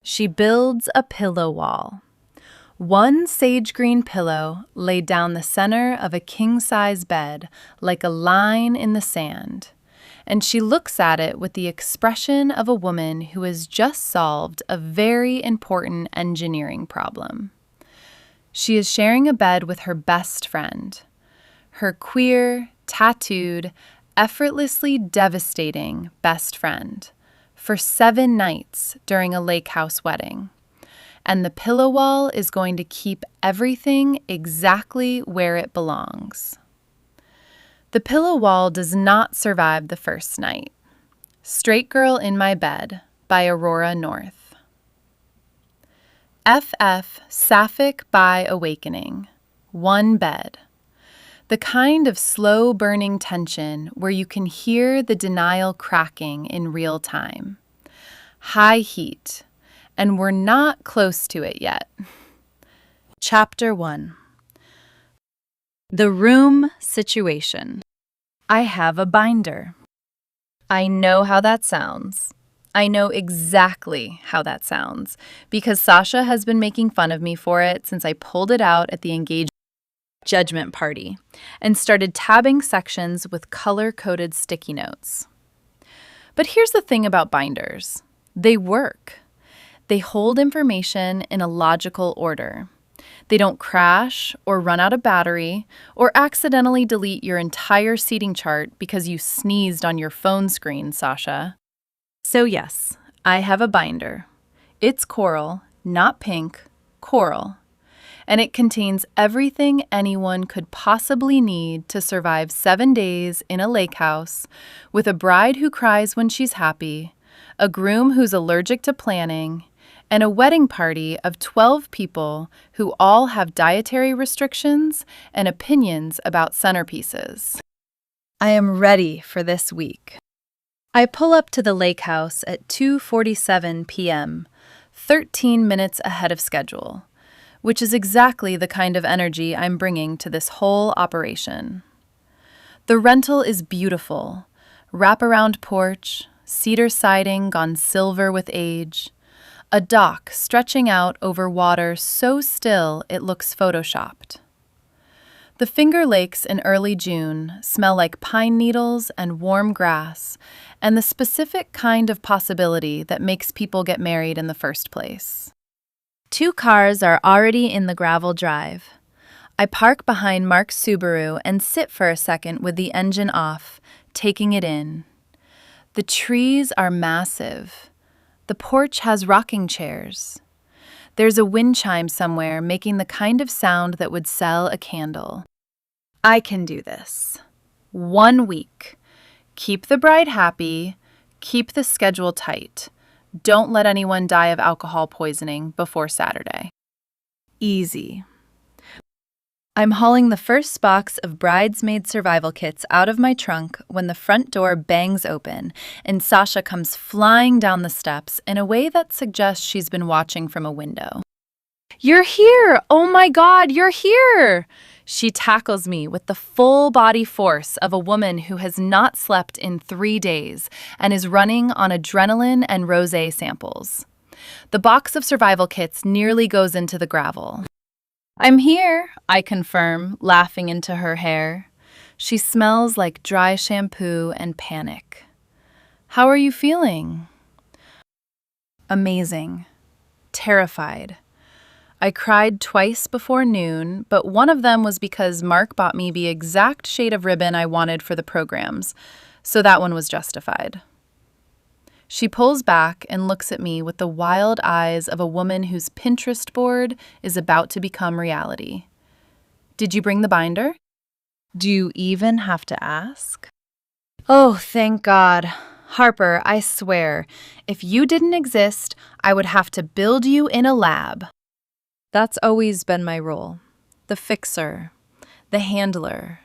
She builds a pillow wall. One sage green pillow laid down the center of a king-size bed like a line in the sand, and she looks at it with the expression of a woman who has just solved a very important engineering problem. She is sharing a bed with her best friend, her queer, tattooed, effortlessly devastating best friend, for 7 nights during a lake house wedding. And the pillow wall is going to keep everything exactly where it belongs. The pillow wall does not survive the first night. Straight Girl in My Bed by Aurora North. FF Sapphic by Awakening. One bed. The kind of slow-burning tension where you can hear the denial cracking in real time. High heat. And we're not close to it yet. Chapter 1. The room situation. I have a binder. I know how that sounds. I know exactly how that sounds, because Sasha has been making fun of me for it since I pulled it out at the engagement judgment party and started tabbing sections with color-coded sticky notes. But here's the thing about binders. They work. They hold information in a logical order. They don't crash or run out of battery or accidentally delete your entire seating chart because you sneezed on your phone screen, Sasha. So yes, I have a binder. It's coral, not pink, coral. And it contains everything anyone could possibly need to survive 7 days in a lake house with a bride who cries when she's happy, a groom who's allergic to planning, and a wedding party of 12 people who all have dietary restrictions and opinions about centerpieces. I am ready for this week. I pull up to the lake house at 2:47 p.m., 13 minutes ahead of schedule, which is exactly the kind of energy I'm bringing to this whole operation. The rental is beautiful. Wraparound porch, cedar siding gone silver with age, a dock stretching out over water so still it looks photoshopped. The Finger Lakes in early June smell like pine needles and warm grass and the specific kind of possibility that makes people get married in the first place. 2 cars are already in the gravel drive. I park behind Mark's Subaru and sit for a second with the engine off, taking it in. The trees are massive. The porch has rocking chairs. There's a wind chime somewhere making the kind of sound that would sell a candle. I can do this. 1 week. Keep the bride happy. Keep the schedule tight. Don't let anyone die of alcohol poisoning before Saturday. Easy. I'm hauling the first box of bridesmaid survival kits out of my trunk when the front door bangs open and Sasha comes flying down the steps in a way that suggests she's been watching from a window. "You're here! Oh my God, you're here!" She tackles me with the full body force of a woman who has not slept in 3 days and is running on adrenaline and rosé samples. The box of survival kits nearly goes into the gravel. "I'm here," I confirm, laughing into her hair. She smells like dry shampoo and panic. "How are you feeling?" "Amazing. Terrified. I cried twice before noon, but one of them was because Mark bought me the exact shade of ribbon I wanted for the programs, so that one was justified." She pulls back and looks at me with the wild eyes of a woman whose Pinterest board is about to become reality. "Did you bring the binder? Do you even have to ask?" "Oh, thank God. Harper, I swear, if you didn't exist, I would have to build you in a lab." That's always been my role. The fixer, the handler,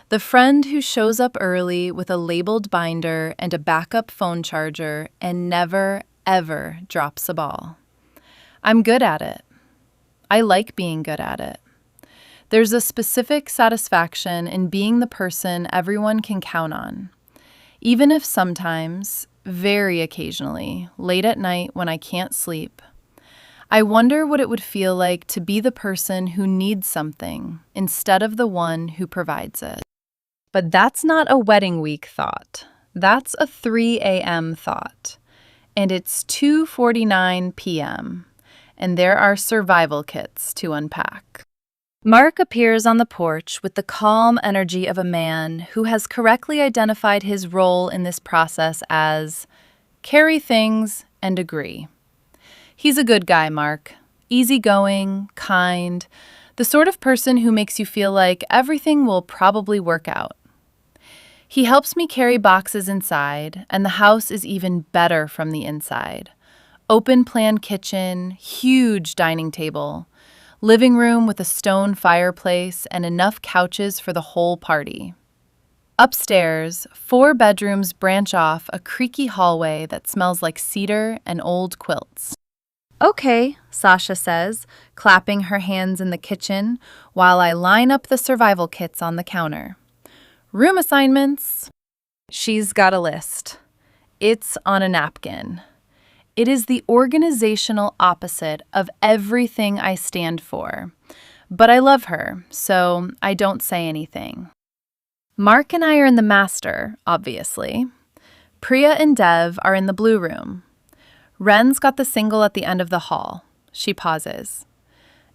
the friend who shows up early with a labeled binder and a backup phone charger and never, ever drops a ball. I'm good at it. I like being good at it. There's a specific satisfaction in being the person everyone can count on, even if sometimes, very occasionally, late at night when I can't sleep, I wonder what it would feel like to be the person who needs something instead of the one who provides it. But that's not a wedding week thought. That's a 3 a.m. thought. And it's 2:49 p.m., and there are survival kits to unpack. Mark appears on the porch with the calm energy of a man who has correctly identified his role in this process as carry things and agree. He's a good guy, Mark. Easygoing, kind, the sort of person who makes you feel like everything will probably work out. He helps me carry boxes inside, and the house is even better from the inside. Open-plan kitchen, huge dining table, living room with a stone fireplace and enough couches for the whole party. Upstairs, 4 bedrooms branch off a creaky hallway that smells like cedar and old quilts. Okay, Sasha says, clapping her hands in the kitchen while I line up the survival kits on the counter. Room assignments. She's got a list. It's on a napkin. It is the organizational opposite of everything I stand for. But I love her, so I don't say anything. Mark and I are in the master, obviously. Priya and Dev are in the blue room. Ren's got the single at the end of the hall. She pauses.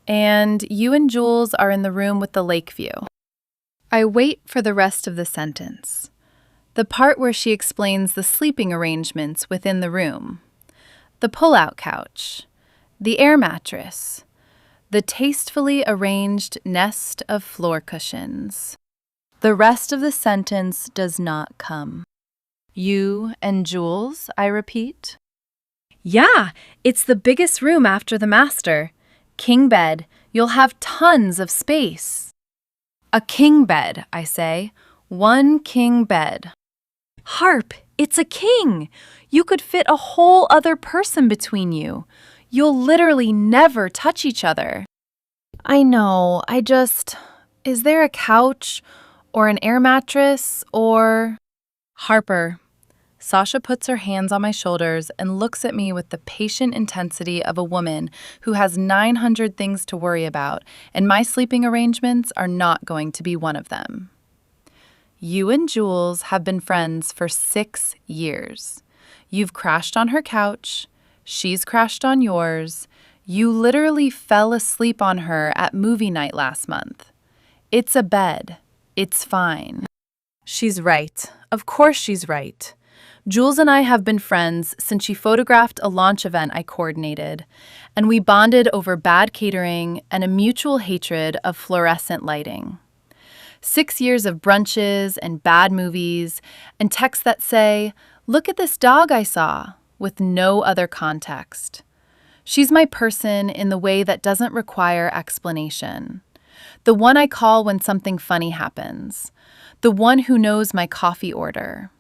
And you and Jules are in the room with the lake view. I wait for the rest of the sentence. The part where she explains the sleeping arrangements within the room. The pull-out couch. The air mattress. The tastefully arranged nest of floor cushions. The rest of the sentence does not come. You and Jules, I repeat. Yeah, it's the biggest room after the master. King bed. You'll have tons of space. A king bed, I say. 1 king bed. Harp, it's a king. You could fit a whole other person between you. You'll literally never touch each other. I know, is there a couch or an air mattress or... Harper. Sasha puts her hands on my shoulders and looks at me with the patient intensity of a woman who has 900 things to worry about, and my sleeping arrangements are not going to be one of them. You and Jules have been friends for 6 years. You've crashed on her couch. She's crashed on yours. You literally fell asleep on her at movie night last month. It's a bed. It's fine. She's right. Of course she's right. Jules and I have been friends since she photographed a launch event I coordinated, and we bonded over bad catering and a mutual hatred of fluorescent lighting. 6 years of brunches and bad movies and texts that say, "Look at this dog I saw," with no other context. She's my person in the way that doesn't require explanation. The one I call when something funny happens. The one who knows my coffee order.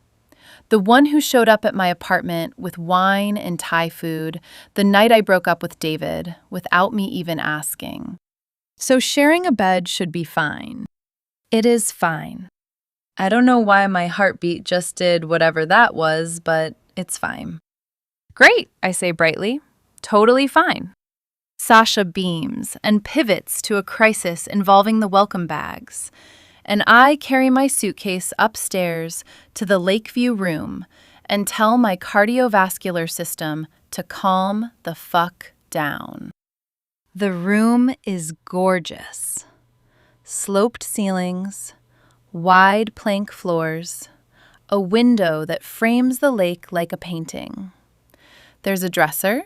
The one who showed up at my apartment with wine and Thai food the night I broke up with David without me even asking. So sharing a bed should be fine. It is fine. I don't know why my heartbeat just did whatever that was, but it's fine. Great, I say brightly. Totally fine. Sasha beams and pivots to a crisis involving the welcome bags, and I carry my suitcase upstairs to the Lakeview room and tell my cardiovascular system to calm the fuck down. The room is gorgeous. Sloped ceilings, wide plank floors, a window that frames the lake like a painting. There's a dresser,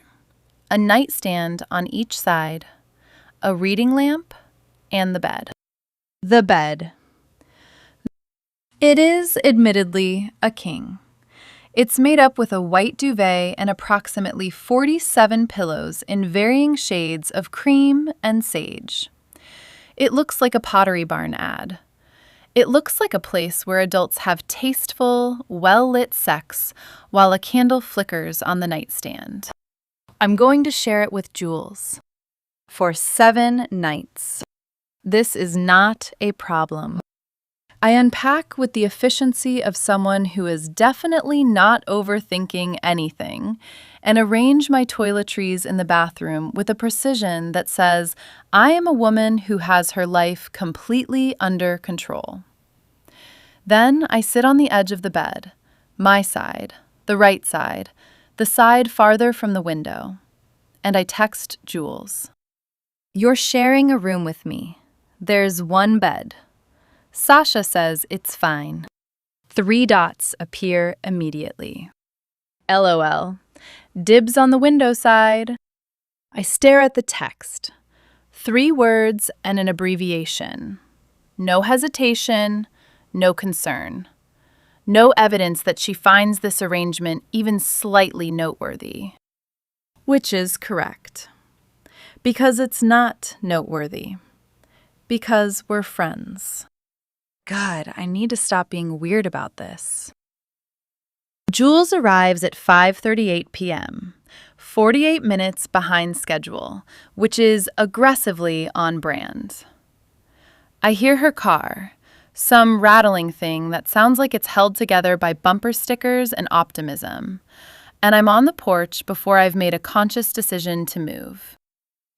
a nightstand on each side, a reading lamp, and the bed. The bed. It is, admittedly, a king. It's made up with a white duvet and approximately 47 pillows in varying shades of cream and sage. It looks like a Pottery Barn ad. It looks like a place where adults have tasteful, well-lit sex while a candle flickers on the nightstand. I'm going to share it with Jules. For 7 nights. This is not a problem. I unpack with the efficiency of someone who is definitely not overthinking anything, and arrange my toiletries in the bathroom with a precision that says I am a woman who has her life completely under control. Then I sit on the edge of the bed, my side, the right side, the side farther from the window, and I text Jules. "You're sharing a room with me. There's one bed. Sasha says it's fine." 3 dots appear immediately. LOL. Dibs on the window side. I stare at the text. 3 words and an abbreviation. No hesitation, no concern. No evidence that she finds this arrangement even slightly noteworthy. Which is correct. Because it's not noteworthy. Because we're friends. God, I need to stop being weird about this. Jules arrives at 5:38 p.m., 48 minutes behind schedule, which is aggressively on brand. I hear her car, some rattling thing that sounds like it's held together by bumper stickers and optimism, and I'm on the porch before I've made a conscious decision to move.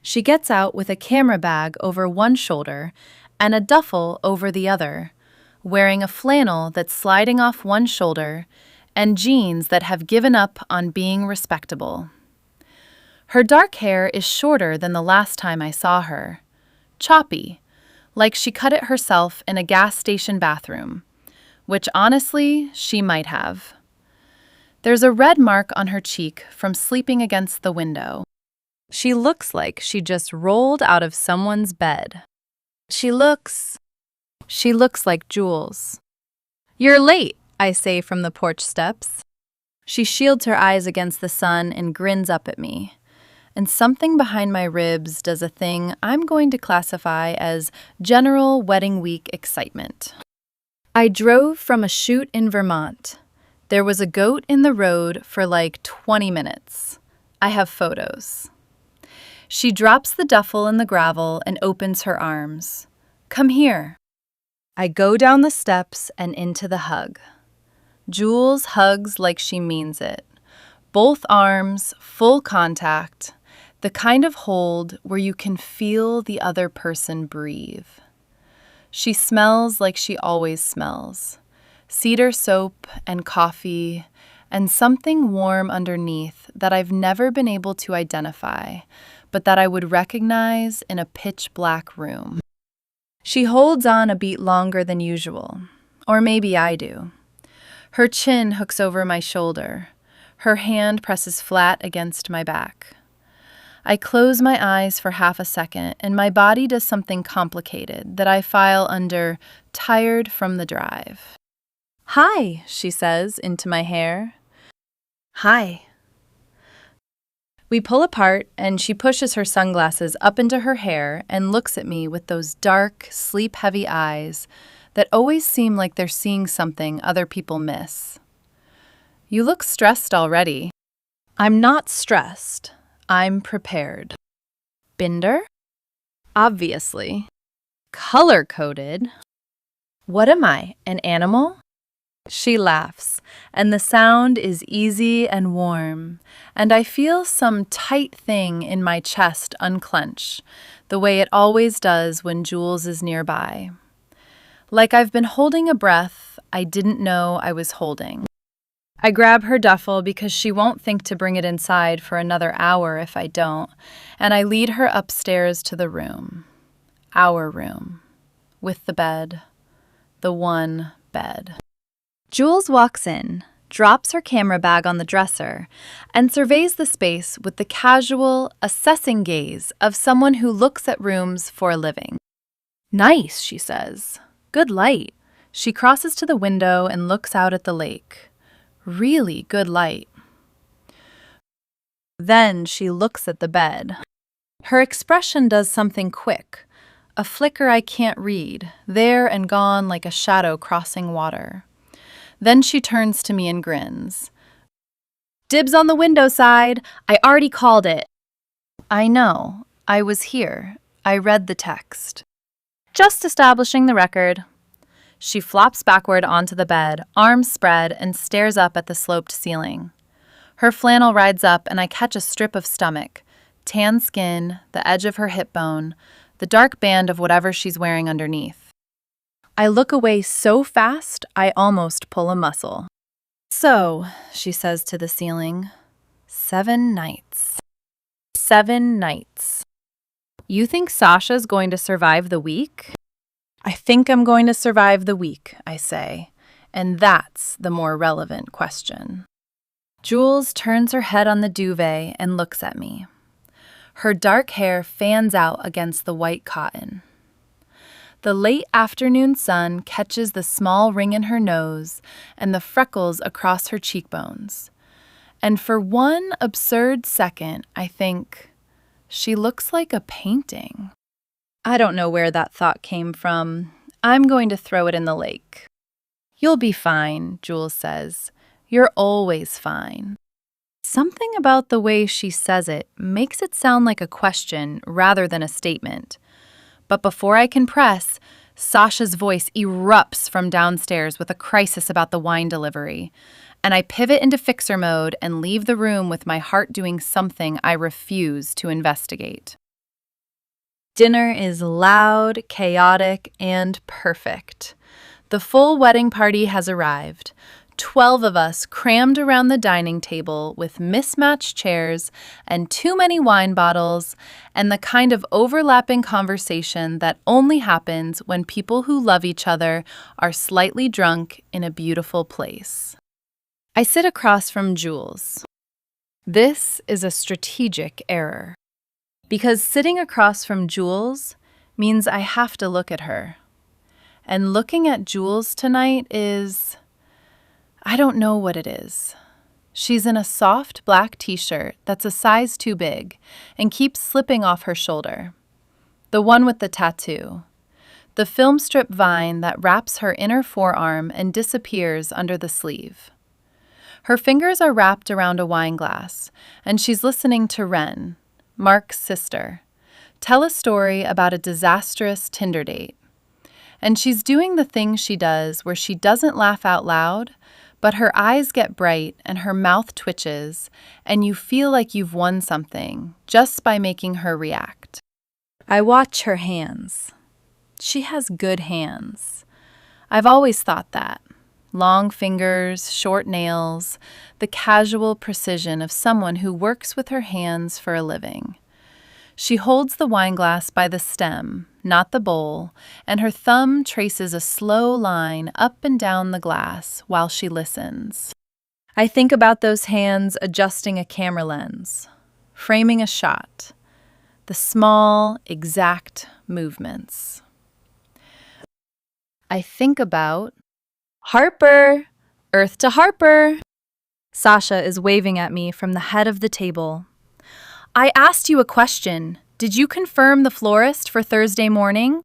She gets out with a camera bag over one shoulder and a duffel over the other, wearing a flannel that's sliding off one shoulder and jeans that have given up on being respectable. Her dark hair is shorter than the last time I saw her. Choppy, like she cut it herself in a gas station bathroom, which honestly, she might have. There's a red mark on her cheek from sleeping against the window. She looks like she just rolled out of someone's bed. She looks like Jules. "You're late," I say from the porch steps. She shields her eyes against the sun and grins up at me. And something behind my ribs does a thing I'm going to classify as general wedding week excitement. I drove from a shoot in Vermont. There was a goat in the road for like 20 minutes. I have photos. She drops the duffel in the gravel and opens her arms. "Come here." I go down the steps and into the hug. Jules hugs like she means it. Both arms, full contact, the kind of hold where you can feel the other person breathe. She smells like she always smells. Cedar soap and coffee and something warm underneath that I've never been able to identify, but that I would recognize in a pitch-black room. She holds on a beat longer than usual, or maybe I do. Her chin hooks over my shoulder. Her hand presses flat against my back. I close my eyes for half a second, and my body does something complicated that I file under tired from the drive. "Hi," she says into my hair. "Hi." We pull apart, and she pushes her sunglasses up into her hair and looks at me with those dark, sleep-heavy eyes that always seem like they're seeing something other people miss. "You look stressed already." I'm not stressed. I'm prepared. Binder? Obviously. Color-coded? What am I, an animal? She laughs, and the sound is easy and warm, and I feel some tight thing in my chest unclench, the way it always does when Jules is nearby. Like I've been holding a breath I didn't know I was holding. I grab her duffel because she won't think to bring it inside for another hour if I don't, and I lead her upstairs to the room. Our room. With the bed. The one bed. Jules walks in, drops her camera bag on the dresser, and surveys the space with the casual, assessing gaze of someone who looks at rooms for a living. "Nice," she says. "Good light." She crosses to the window and looks out at the lake. Really good light. Then she looks at the bed. Her expression does something quick, a flicker I can't read, there and gone like a shadow crossing water. Then she turns to me and grins. "Dibs on the window side. I already called it." I know. I was here. I read the text. "Just establishing the record." She flops backward onto the bed, arms spread, and stares up at the sloped ceiling. Her flannel rides up, and I catch a strip of stomach, tan skin, the edge of her hip bone, the dark band of whatever she's wearing underneath. I look away so fast, I almost pull a muscle. "So," she says to the ceiling, 7 nights. 7 nights. You think Sasha's going to survive the week? I think I'm going to survive the week, I say, and that's the more relevant question. Jules turns her head on the duvet and looks at me. Her dark hair fans out against the white cotton. The late afternoon sun catches the small ring in her nose and the freckles across her cheekbones. And for one absurd second, I think, she looks like a painting. I don't know where that thought came from. I'm going to throw it in the lake. You'll be fine, Jules says. You're always fine. Something about the way she says it makes it sound like a question rather than a statement. But before I can press, Sasha's voice erupts from downstairs with a crisis about the wine delivery, and I pivot into fixer mode and leave the room with my heart doing something I refuse to investigate. Dinner is loud, chaotic, and perfect. The full wedding party has arrived. 12 of us crammed around the dining table with mismatched chairs and too many wine bottles and the kind of overlapping conversation that only happens when people who love each other are slightly drunk in a beautiful place. I sit across from Jules. This is a strategic error. Because sitting across from Jules means I have to look at her. And looking at Jules tonight is... I don't know what it is. She's in a soft black t-shirt that's a size too big and keeps slipping off her shoulder. The one with the tattoo. The film strip vine that wraps her inner forearm and disappears under the sleeve. Her fingers are wrapped around a wine glass, and she's listening to Ren, Mark's sister, tell a story about a disastrous Tinder date. And she's doing the thing she does where she doesn't laugh out loud, but her eyes get bright and her mouth twitches, and you feel like you've won something just by making her react. I watch her hands. She has good hands. I've always thought that. Long fingers, short nails, the casual precision of someone who works with her hands for a living. She holds the wineglass by the stem, not the bowl, and her thumb traces a slow line up and down the glass while she listens. I think about those hands adjusting a camera lens, framing a shot, the small, exact movements. I think about Harper! Earth to Harper! Sasha is waving at me from the head of the table. I asked you a question. Did you confirm the florist for Thursday morning?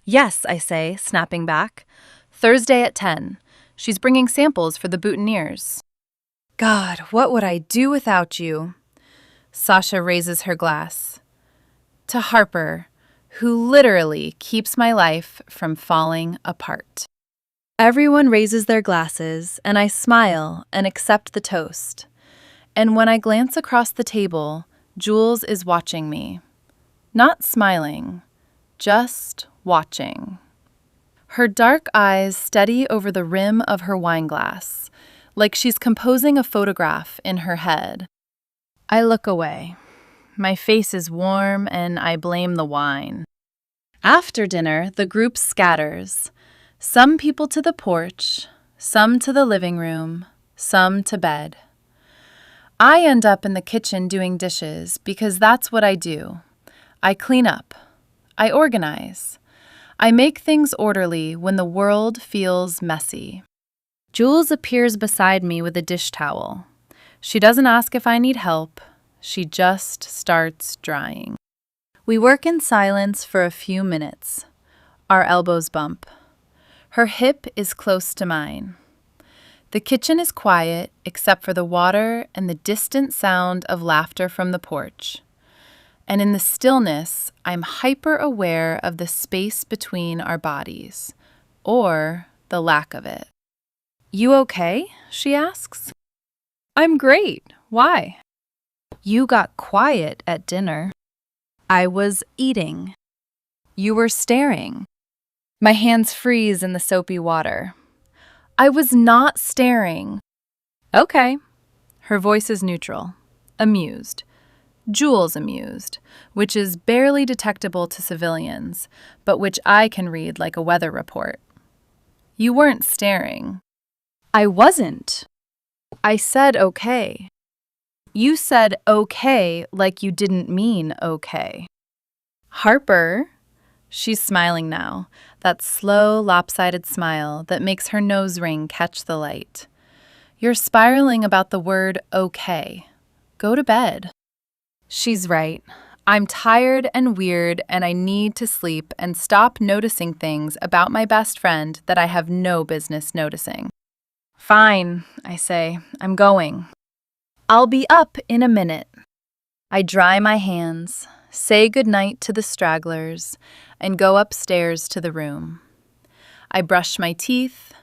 Yes, I say, snapping back. Thursday at 10. She's bringing samples for the boutonnieres. God, what would I do without you? Sasha raises her glass. To Harper, who literally keeps my life from falling apart. Everyone raises their glasses, and I smile and accept the toast. And when I glance across the table, Jules is watching me. Not smiling, just watching. Her dark eyes steady over the rim of her wineglass, like she's composing a photograph in her head. I look away. My face is warm, and I blame the wine. After dinner, the group scatters. Some people to the porch, some to the living room, some to bed. I end up in the kitchen doing dishes because that's what I do. I clean up. I organize. I make things orderly when the world feels messy. Jules appears beside me with a dish towel. She doesn't ask if I need help. She just starts drying. We work in silence for a few minutes. Our elbows bump. Her hip is close to mine. The kitchen is quiet except for the water and the distant sound of laughter from the porch. And in the stillness, I'm hyper aware of the space between our bodies. or the lack of it. "You okay?" she asks. "I'm great. Why?" "You got quiet at dinner." "I was eating." "You were staring." My hands freeze in the soapy water. "I was not staring." "Okay." Her voice is neutral, amused. Jules amused, which is barely detectable to civilians, but which I can read like a weather report. "You weren't staring." "I wasn't." "I said okay." "You said okay like you didn't mean okay." "Harper." She's smiling now, that slow, lopsided smile that makes her nose ring catch the light. "You're spiraling about the word okay. Go to bed." She's right. I'm tired and weird, and I need to sleep and stop noticing things about my best friend that I have no business noticing. "Fine," I say. "I'm going." "I'll be up in a minute." I dry my hands, say goodnight to the stragglers, and go upstairs to the room. I brush my teeth.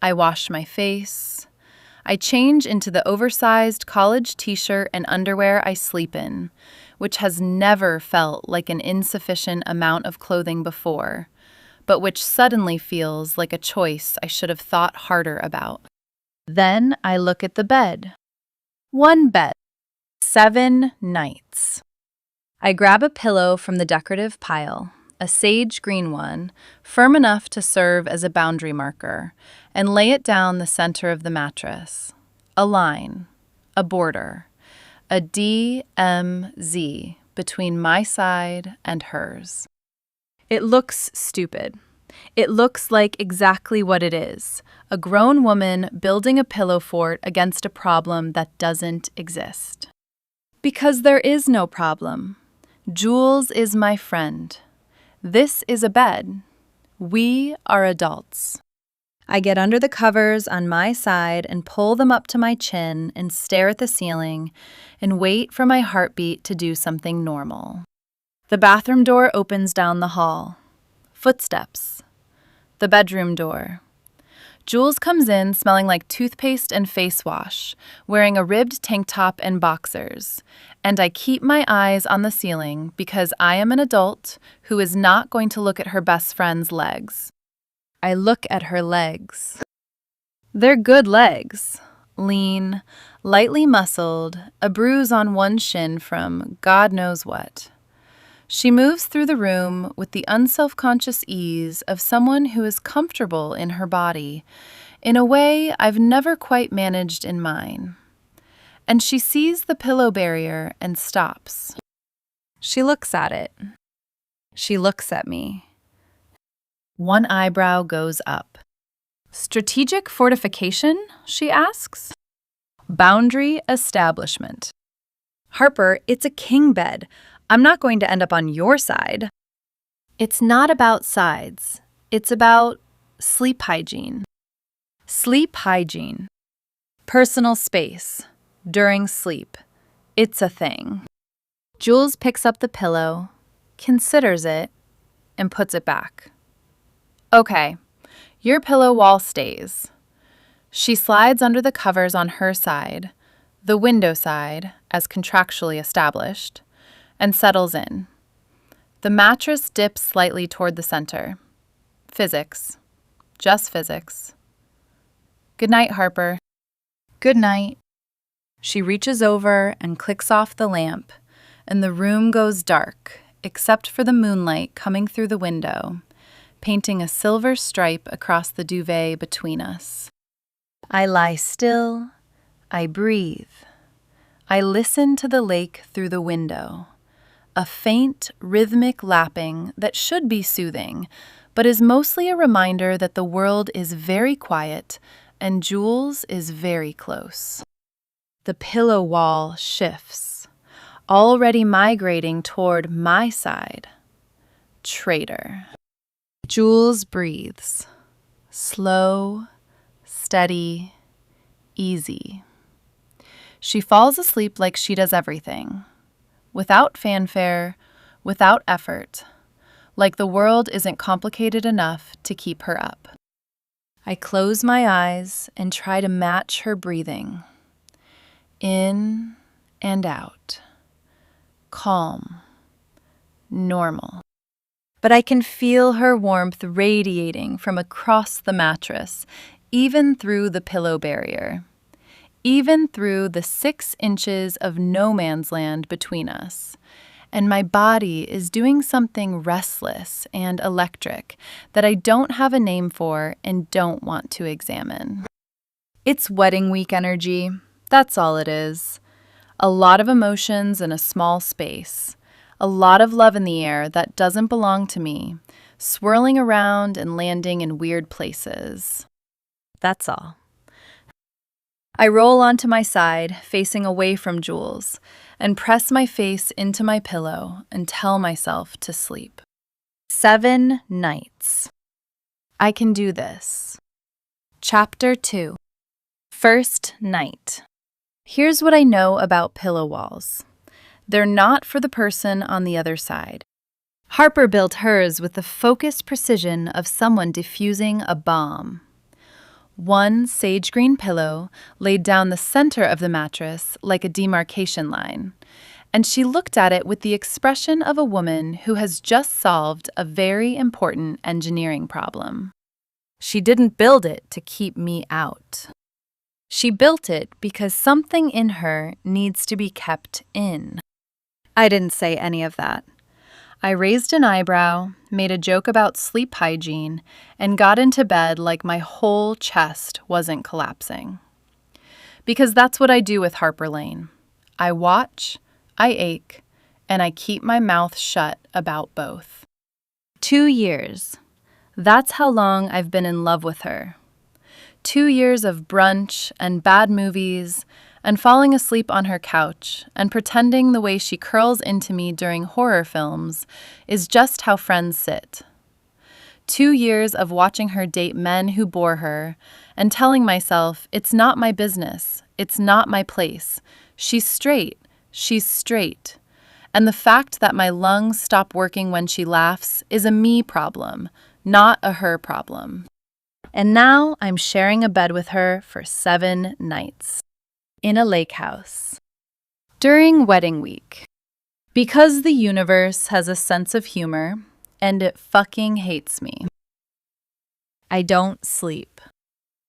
I wash my face. I change into the oversized college t-shirt and underwear I sleep in, which has never felt like an insufficient amount of clothing before, but which suddenly feels like a choice I should have thought harder about. Then I look at the bed. One bed. 7 nights. I grab a pillow from the decorative pile, a sage green one, firm enough to serve as a boundary marker, and lay it down the center of the mattress. A line, a border, a DMZ between my side and hers. It looks stupid. It looks like exactly what it is, a grown woman building a pillow fort against a problem that doesn't exist. Because there is no problem. Jules is my friend. This is a bed. We are adults. I get under the covers on my side and pull them up to my chin and stare at the ceiling and wait for my heartbeat to do something normal. The bathroom door opens down the hall. Footsteps. The bedroom door. Jules comes in smelling like toothpaste and face wash, wearing a ribbed tank top and boxers, and I keep my eyes on the ceiling because I am an adult who is not going to look at her best friend's legs. I look at her legs. They're good legs. Lean, lightly muscled, a bruise on one shin from God knows what. She moves through the room with the unselfconscious ease of someone who is comfortable in her body, in a way I've never quite managed in mine. And she sees the pillow barrier and stops. She looks at it. She looks at me. One eyebrow goes up. "Strategic fortification?" she asks. "Boundary establishment." "Harper, it's a king bed. I'm not going to end up on your side." It's not about sides. It's about sleep hygiene. Sleep hygiene. Personal space. During sleep. It's a thing. Jules picks up the pillow, considers it, and puts it back. "Okay, your pillow wall stays." She slides under the covers on her side, the window side, as contractually established, and settles in. The mattress dips slightly toward the center. Physics. Just physics. "Good night, Harper." "Good night." She reaches over and clicks off the lamp, and the room goes dark, except for the moonlight coming through the window, painting a silver stripe across the duvet between us. I lie still. I breathe. I listen to the lake through the window. A faint, rhythmic lapping that should be soothing, but is mostly a reminder that the world is very quiet and Jules is very close. The pillow wall shifts, already migrating toward my side. Traitor. Jules breathes. Slow, steady, easy. She falls asleep like she does everything. Without fanfare, without effort, like the world isn't complicated enough to keep her up. I close my eyes and try to match her breathing. In and out. Calm. Normal. But I can feel her warmth radiating from across the mattress, even through the pillow barrier. Even through the 6 inches of no man's land between us. And my body is doing something restless and electric that I don't have a name for and don't want to examine. It's wedding week energy. That's all it is. A lot of emotions in a small space. A lot of love in the air that doesn't belong to me, swirling around and landing in weird places. That's all. I roll onto my side, facing away from Jules, and press my face into my pillow and tell myself to sleep. 7 nights. I can do this. Chapter 2. First night. Here's what I know about pillow walls. They're not for the person on the other side. Harper built hers with the focused precision of someone defusing a bomb. One sage green pillow laid down the center of the mattress like a demarcation line, and she looked at it with the expression of a woman who has just solved a very important engineering problem. She didn't build it to keep me out. She built it because something in her needs to be kept in. I didn't say any of that. I raised an eyebrow, made a joke about sleep hygiene, and got into bed like my whole chest wasn't collapsing. Because that's what I do with Harper Lane. I watch, I ache, and I keep my mouth shut about both. 2 years. That's how long I've been in love with her. 2 years of brunch and bad movies and falling asleep on her couch and pretending the way she curls into me during horror films is just how friends sit. 2 years of watching her date men who bore her and telling myself it's not my business, it's not my place, she's straight. And the fact that my lungs stop working when she laughs is a me problem, not a her problem. And now I'm sharing a bed with her for 7 nights. In a lake house. During wedding week. Because the universe has a sense of humor, and it fucking hates me. I don't sleep.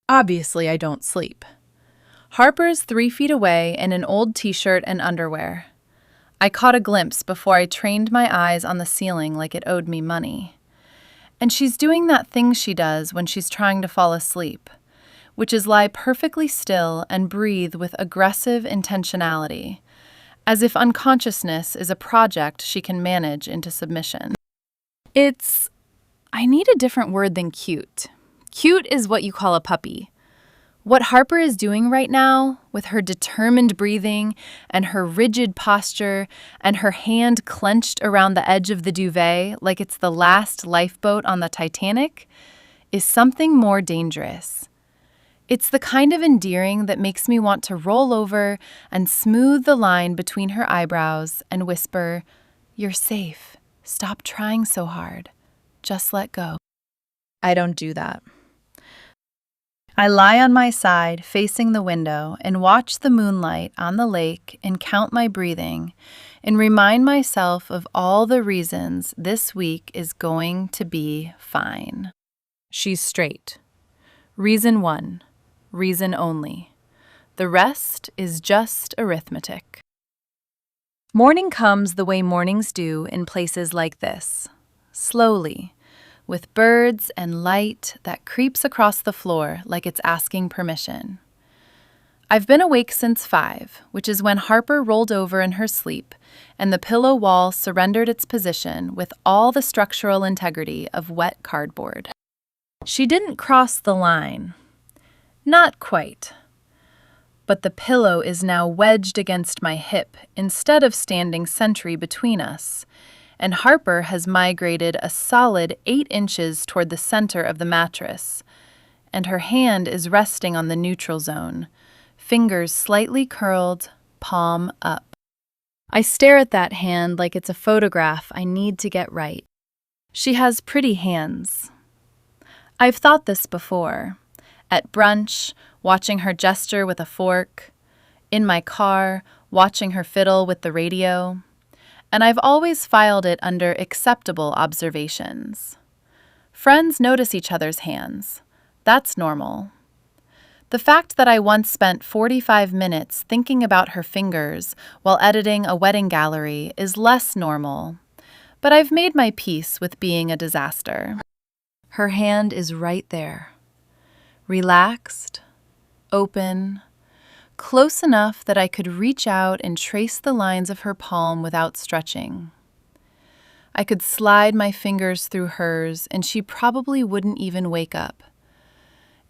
Obviously, I don't sleep. Harper's 3 feet away in an old t-shirt and underwear. I caught a glimpse before I trained my eyes on the ceiling like it owed me money. And she's doing that thing she does when she's trying to fall asleep, which is lie perfectly still and breathe with aggressive intentionality, as if unconsciousness is a project she can manage into submission. I need a different word than cute. Cute is what you call a puppy. What Harper is doing right now, with her determined breathing and her rigid posture and her hand clenched around the edge of the duvet like it's the last lifeboat on the Titanic, is something more dangerous. It's the kind of endearing that makes me want to roll over and smooth the line between her eyebrows and whisper, "You're safe. Stop trying so hard. Just let go." I don't do that. I lie on my side, facing the window, and watch the moonlight on the lake and count my breathing and remind myself of all the reasons this week is going to be fine. She's straight. Reason 1. Reason only. The rest is just arithmetic. Morning comes the way mornings do in places like this. Slowly, with birds and light that creeps across the floor like it's asking permission. I've been awake since 5, which is when Harper rolled over in her sleep and the pillow wall surrendered its position with all the structural integrity of wet cardboard. She didn't cross the line. Not quite. But the pillow is now wedged against my hip instead of standing sentry between us, and Harper has migrated a solid 8 inches toward the center of the mattress, and her hand is resting on the neutral zone, fingers slightly curled, palm up. I stare at that hand like it's a photograph I need to get right. She has pretty hands. I've thought this before. At brunch, watching her gesture with a fork. In my car, watching her fiddle with the radio. And I've always filed it under acceptable observations. Friends notice each other's hands. That's normal. The fact that I once spent 45 minutes thinking about her fingers while editing a wedding gallery is less normal, but I've made my peace with being a disaster. Her hand is right there. Relaxed, open, close enough that I could reach out and trace the lines of her palm without stretching. I could slide my fingers through hers and she probably wouldn't even wake up.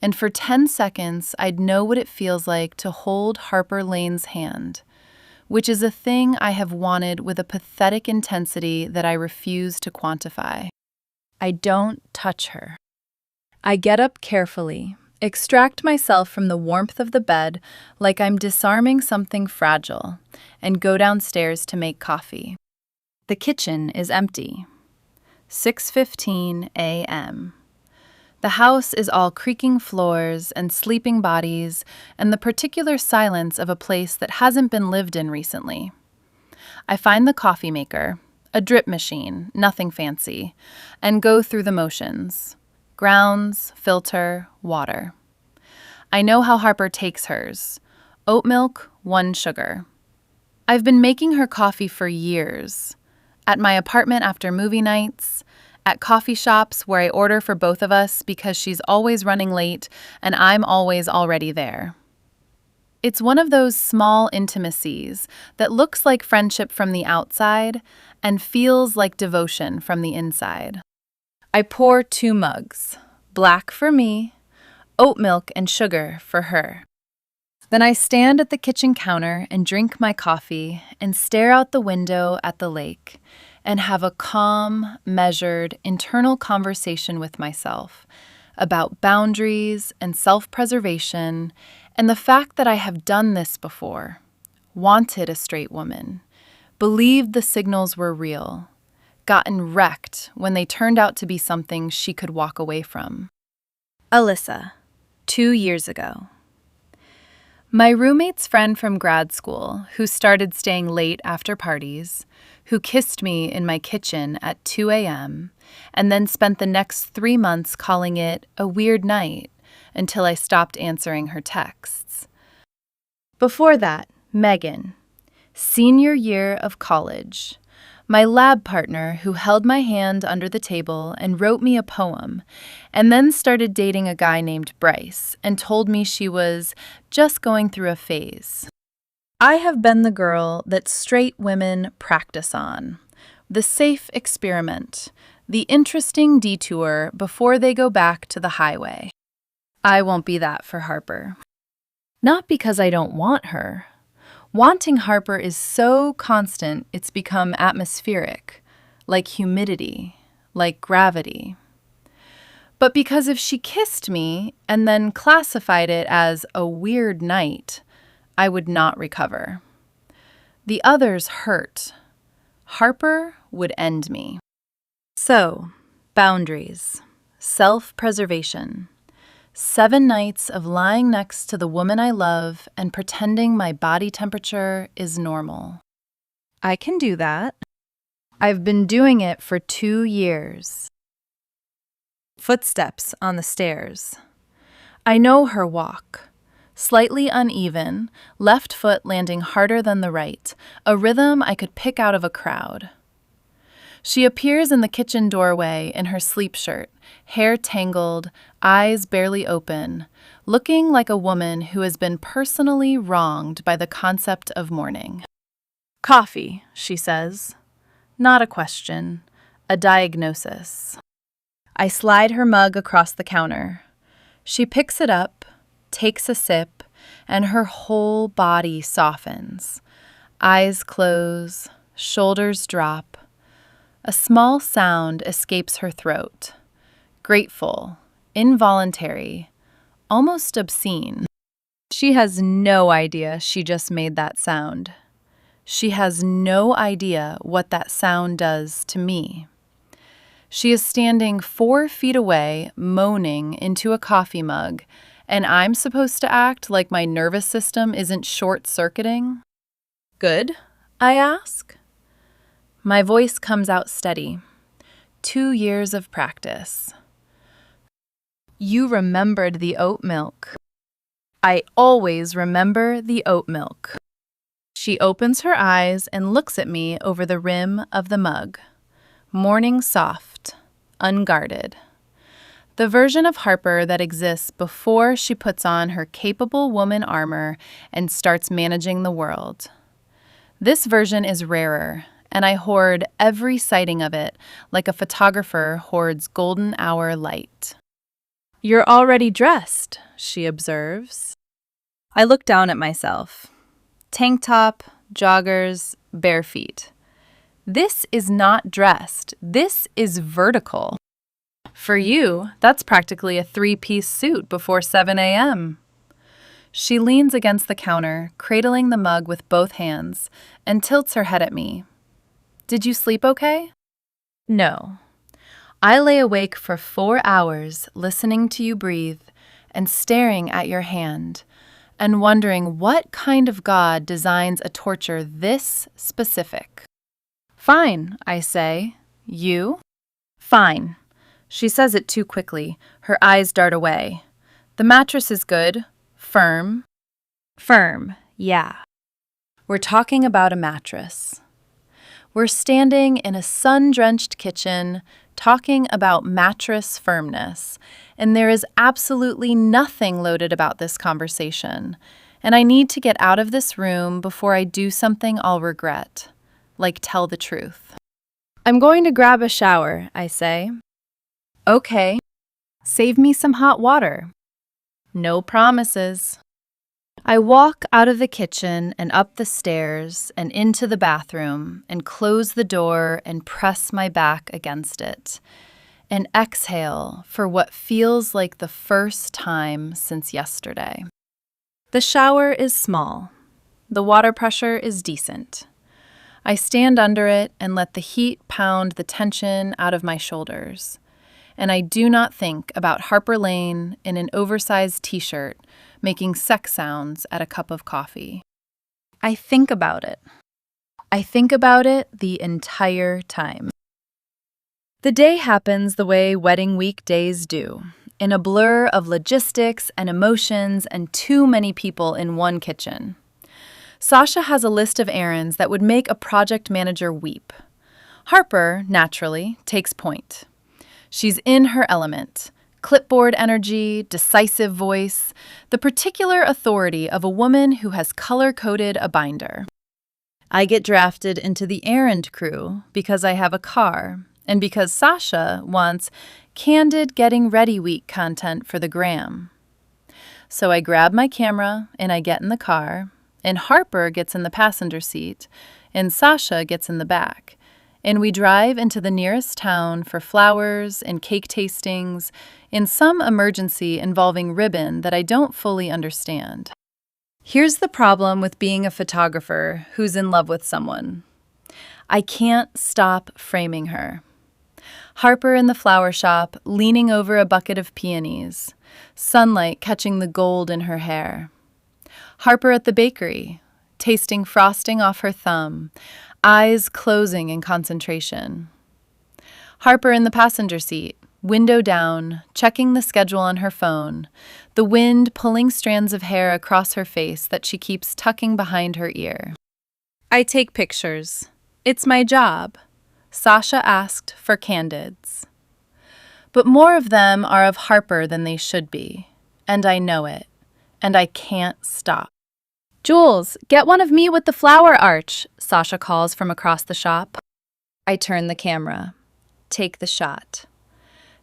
And for 10 seconds, I'd know what it feels like to hold Harper Lane's hand, which is a thing I have wanted with a pathetic intensity that I refuse to quantify. I don't touch her. I get up carefully, extract myself from the warmth of the bed like I'm disarming something fragile, and go downstairs to make coffee. The kitchen is empty. 6:15 a.m. The house is all creaking floors and sleeping bodies and the particular silence of a place that hasn't been lived in recently. I find the coffee maker, a drip machine, nothing fancy, and go through the motions. Grounds, filter, water. I know how Harper takes hers. Oat milk, 1 sugar. I've been making her coffee for years. At my apartment after movie nights, at coffee shops where I order for both of us because she's always running late and I'm always already there. It's one of those small intimacies that looks like friendship from the outside and feels like devotion from the inside. I pour 2 mugs, black for me, oat milk and sugar for her. Then I stand at the kitchen counter and drink my coffee and stare out the window at the lake and have a calm, measured, internal conversation with myself about boundaries and self-preservation and the fact that I have done this before, wanted a straight woman, believed the signals were real, gotten wrecked when they turned out to be something she could walk away from. Alyssa, 2 years ago. My roommate's friend from grad school, who started staying late after parties, who kissed me in my kitchen at 2 a.m., and then spent the next 3 months calling it a weird night until I stopped answering her texts. Before that, Megan, senior year of college, my lab partner who held my hand under the table and wrote me a poem, and then started dating a guy named Bryce and told me she was just going through a phase. I have been the girl that straight women practice on, the safe experiment, the interesting detour before they go back to the highway. I won't be that for Harper. Not because I don't want her. Wanting Harper is so constant it's become atmospheric, like humidity, like gravity. But because if she kissed me and then classified it as a weird night, I would not recover. The others hurt. Harper would end me. So, boundaries, self-preservation. 7 nights of lying next to the woman I love and pretending my body temperature is normal. I can do that. I've been doing it for 2 years. Footsteps on the stairs. I know her walk. Slightly uneven, left foot landing harder than the right, a rhythm I could pick out of a crowd. She appears in the kitchen doorway in her sleep shirt, hair tangled, eyes barely open, looking like a woman who has been personally wronged by the concept of mourning. Coffee, she says. Not a question, a diagnosis. I slide her mug across the counter. She picks it up, takes a sip, and her whole body softens. Eyes close, shoulders drop. A small sound escapes her throat. Grateful, involuntary, almost obscene. She has no idea she just made that sound. She has no idea what that sound does to me. She is standing 4 feet away, moaning into a coffee mug, And I'm supposed to act like my nervous system isn't short-circuiting? Good, I ask. My voice comes out steady. 2 years of practice. You remembered the oat milk. I always remember the oat milk. She opens her eyes and looks at me over the rim of the mug. Morning soft, unguarded. The version of Harper that exists before she puts on her capable woman armor and starts managing the world. This version is rarer, and I hoard every sighting of it like a photographer hoards golden hour light. You're already dressed, she observes. I look down at myself. Tank top, joggers, bare feet. This is not dressed. This is vertical. For you, that's practically a 3-piece suit before 7 a.m. She leans against the counter, cradling the mug with both hands, and tilts her head at me. Did you sleep okay? No. I lay awake for 4 hours, listening to you breathe and staring at your hand, and wondering what kind of God designs a torture this specific. Fine, I say. You? Fine. She says it too quickly. Her eyes dart away. The mattress is good. Firm. Firm, yeah. We're talking about a mattress. We're standing in a sun-drenched kitchen, talking about mattress firmness, and there is absolutely nothing loaded about this conversation, and I need to get out of this room before I do something I'll regret, like tell the truth. I'm going to grab a shower, I say. Okay. Save me some hot water. No promises. I walk out of the kitchen and up the stairs and into the bathroom and close the door and press my back against it and exhale for what feels like the first time since yesterday. The shower is small. The water pressure is decent. I stand under it and let the heat pound the tension out of my shoulders. And I do not think about Harper Lane in an oversized t-shirt making sex sounds at a cup of coffee. I think about it. I think about it the entire time. The day happens the way wedding week days do, in a blur of logistics and emotions and too many people in one kitchen. Sasha has a list of errands that would make a project manager weep. Harper, naturally, takes point. She's in her element. Clipboard energy, decisive voice, the particular authority of a woman who has color-coded a binder. I get drafted into the errand crew because I have a car and because Sasha wants candid getting ready week content for the gram. So I grab my camera and I get in the car, and Harper gets in the passenger seat, and Sasha gets in the back. And we drive into the nearest town for flowers and cake tastings in some emergency involving ribbon that I don't fully understand. Here's the problem with being a photographer who's in love with someone. I can't stop framing her. Harper in the flower shop, leaning over a bucket of peonies, sunlight catching the gold in her hair. Harper at the bakery, tasting frosting off her thumb, eyes closing in concentration. Harper in the passenger seat, window down, checking the schedule on her phone, the wind pulling strands of hair across her face that she keeps tucking behind her ear. I take pictures. It's my job. Sasha asked for candids. But more of them are of Harper than they should be, and I know it, and I can't stop. Jules, get one of me with the flower arch, Sasha calls from across the shop. I turn the camera, take the shot.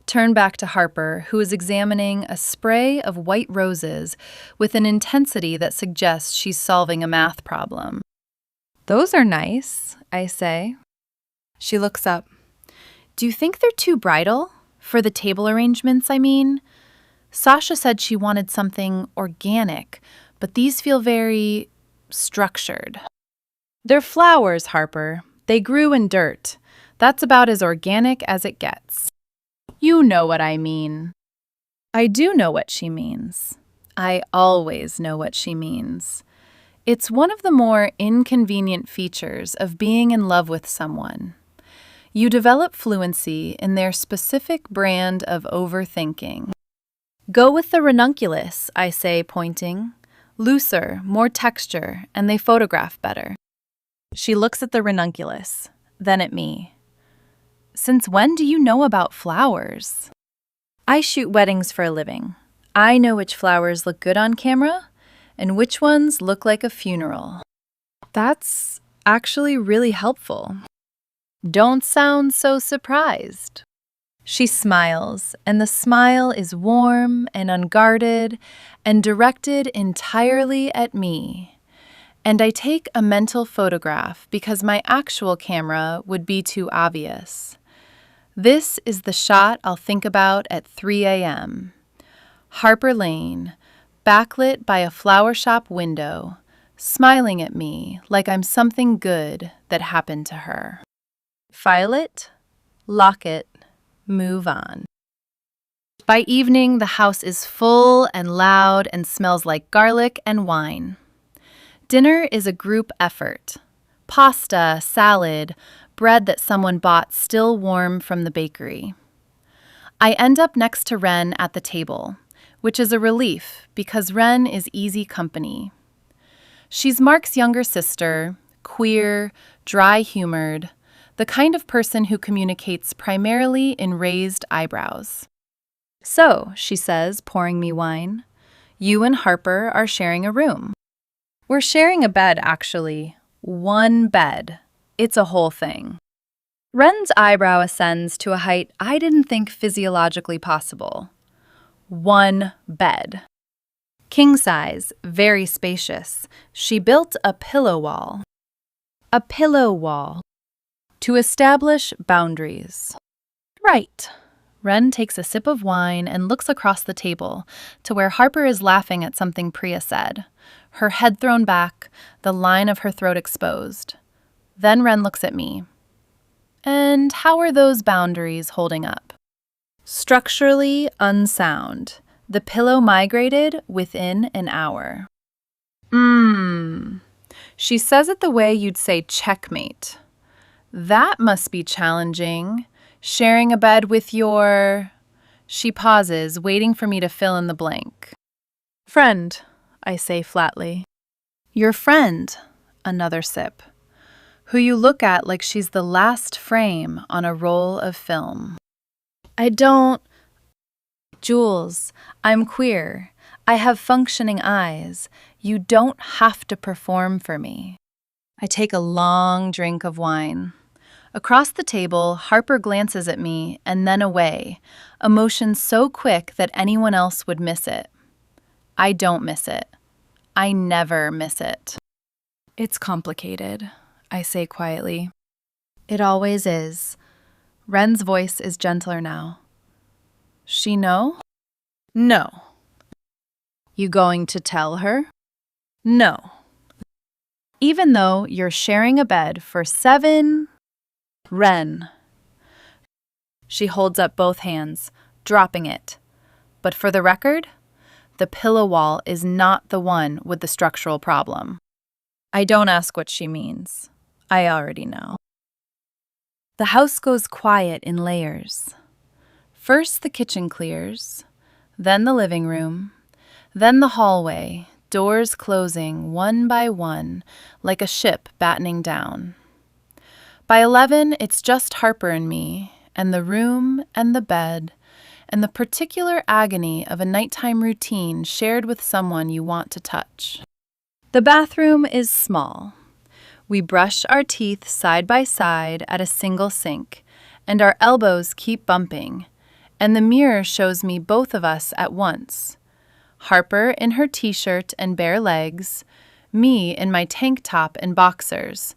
Turn back to Harper, who is examining a spray of white roses with an intensity that suggests she's solving a math problem. Those are nice, I say. She looks up. Do you think they're too bridal? For the table arrangements, I mean? Sasha said she wanted something organic, but these feel very structured. They're flowers, Harper. They grew in dirt. That's about as organic as it gets. You know what I mean. I do know what she means. I always know what she means. It's one of the more inconvenient features of being in love with someone. You develop fluency in their specific brand of overthinking. Go with the ranunculus, I say, pointing. Looser, more texture, and they photograph better. She looks at the ranunculus, then at me. Since when do you know about flowers? I shoot weddings for a living. I know which flowers look good on camera and which ones look like a funeral. That's actually really helpful. Don't sound so surprised. She smiles, and the smile is warm and unguarded and directed entirely at me. And I take a mental photograph because my actual camera would be too obvious. This is the shot I'll think about at 3 a.m. Harper Lane, backlit by a flower shop window, smiling at me like I'm something good that happened to her. File it, lock it, move on. By evening, the house is full and loud and smells like garlic and wine. Dinner is a group effort. Pasta, salad, bread that someone bought still warm from the bakery. I end up next to Ren at the table, which is a relief because Ren is easy company. She's Mark's younger sister, queer, dry-humored, the kind of person who communicates primarily in raised eyebrows. So, she says, pouring me wine, you and Harper are sharing a room. We're sharing a bed, actually. One bed. It's a whole thing. Ren's eyebrow ascends to a height I didn't think physiologically possible. One bed. King size, very spacious. She built a pillow wall. A pillow wall. To establish boundaries. Right. Ren takes a sip of wine and looks across the table to where Harper is laughing at something Priya said, her head thrown back, the line of her throat exposed. Then Ren looks at me. And how are those boundaries holding up? Structurally unsound. The pillow migrated within an hour. She says it the way you'd say checkmate. That must be challenging. Sharing a bed with your... She pauses, waiting for me to fill in the blank. Friend, I say flatly. Your friend, another sip. Who you look at like she's the last frame on a roll of film. I don't... Jules, I'm queer. I have functioning eyes. You don't have to perform for me. I take a long drink of wine. Across the table, Harper glances at me and then away, a motion so quick that anyone else would miss it. I don't miss it. I never miss it. It's complicated, I say quietly. It always is. Ren's voice is gentler now. She know? No. You going to tell her? No. Even though you're sharing a bed for 7... Ren. She holds up both hands, dropping it. But for the record, the pillow wall is not the one with the structural problem. I don't ask what she means. I already know. The house goes quiet in layers. First the kitchen clears, then the living room, then the hallway, doors closing one by one like a ship battening down. By 11, it's just Harper and me, and the room and the bed, and the particular agony of a nighttime routine shared with someone you want to touch. The bathroom is small. We brush our teeth side by side at a single sink, and our elbows keep bumping, and the mirror shows me both of us at once. Harper in her t-shirt and bare legs, me in my tank top and boxers,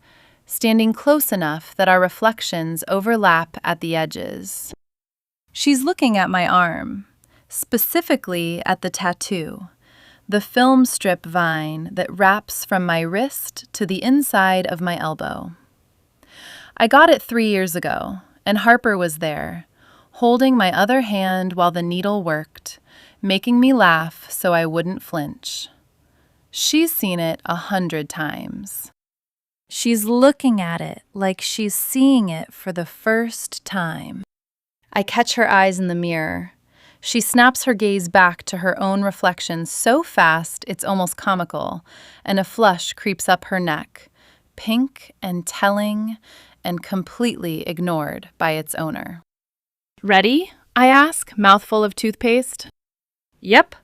standing close enough that our reflections overlap at the edges. She's looking at my arm, specifically at the tattoo, the film strip vine that wraps from my wrist to the inside of my elbow. I got it 3 years ago, and Harper was there, holding my other hand while the needle worked, making me laugh so I wouldn't flinch. She's seen it 100 times. She's looking at it like she's seeing it for the first time. I catch her eyes in the mirror. She snaps her gaze back to her own reflection so fast it's almost comical, and a flush creeps up her neck, pink and telling and completely ignored by its owner. "Ready?" I ask, mouthful of toothpaste. "Yep."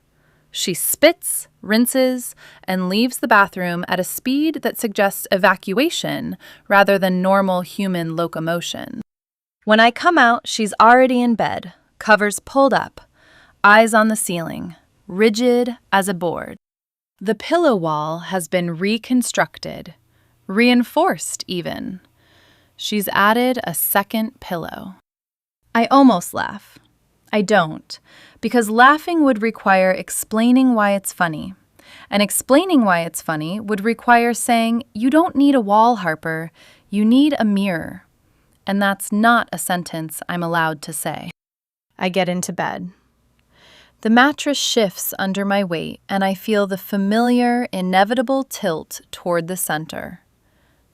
She spits, rinses, and leaves the bathroom at a speed that suggests evacuation rather than normal human locomotion. When I come out, she's already in bed, covers pulled up, eyes on the ceiling, rigid as a board. The pillow wall has been reconstructed, reinforced even. She's added a second pillow. I almost laugh. I don't, because laughing would require explaining why it's funny. And explaining why it's funny would require saying, "You don't need a wall, Harper. You need a mirror." And that's not a sentence I'm allowed to say. I get into bed. The mattress shifts under my weight, and I feel the familiar, inevitable tilt toward the center,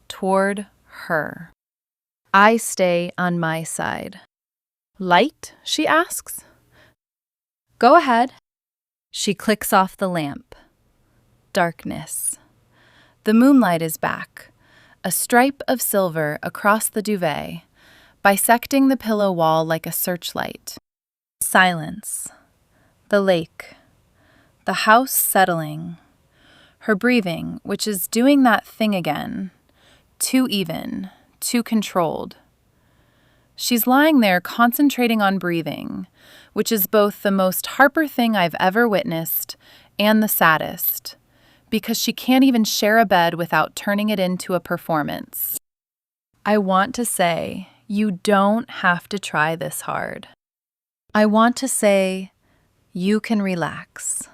toward her. I stay on my side. "Light?" she asks. "Go ahead." She clicks off the lamp. Darkness. The moonlight is back, a stripe of silver across the duvet, bisecting the pillow wall like a searchlight. Silence. The lake. The house settling. Her breathing, which is doing that thing again. Too even, too controlled. She's lying there concentrating on breathing, which is both the most Harper thing I've ever witnessed and the saddest, because she can't even share a bed without turning it into a performance. I want to say, "You don't have to try this hard." I want to say, "You can relax.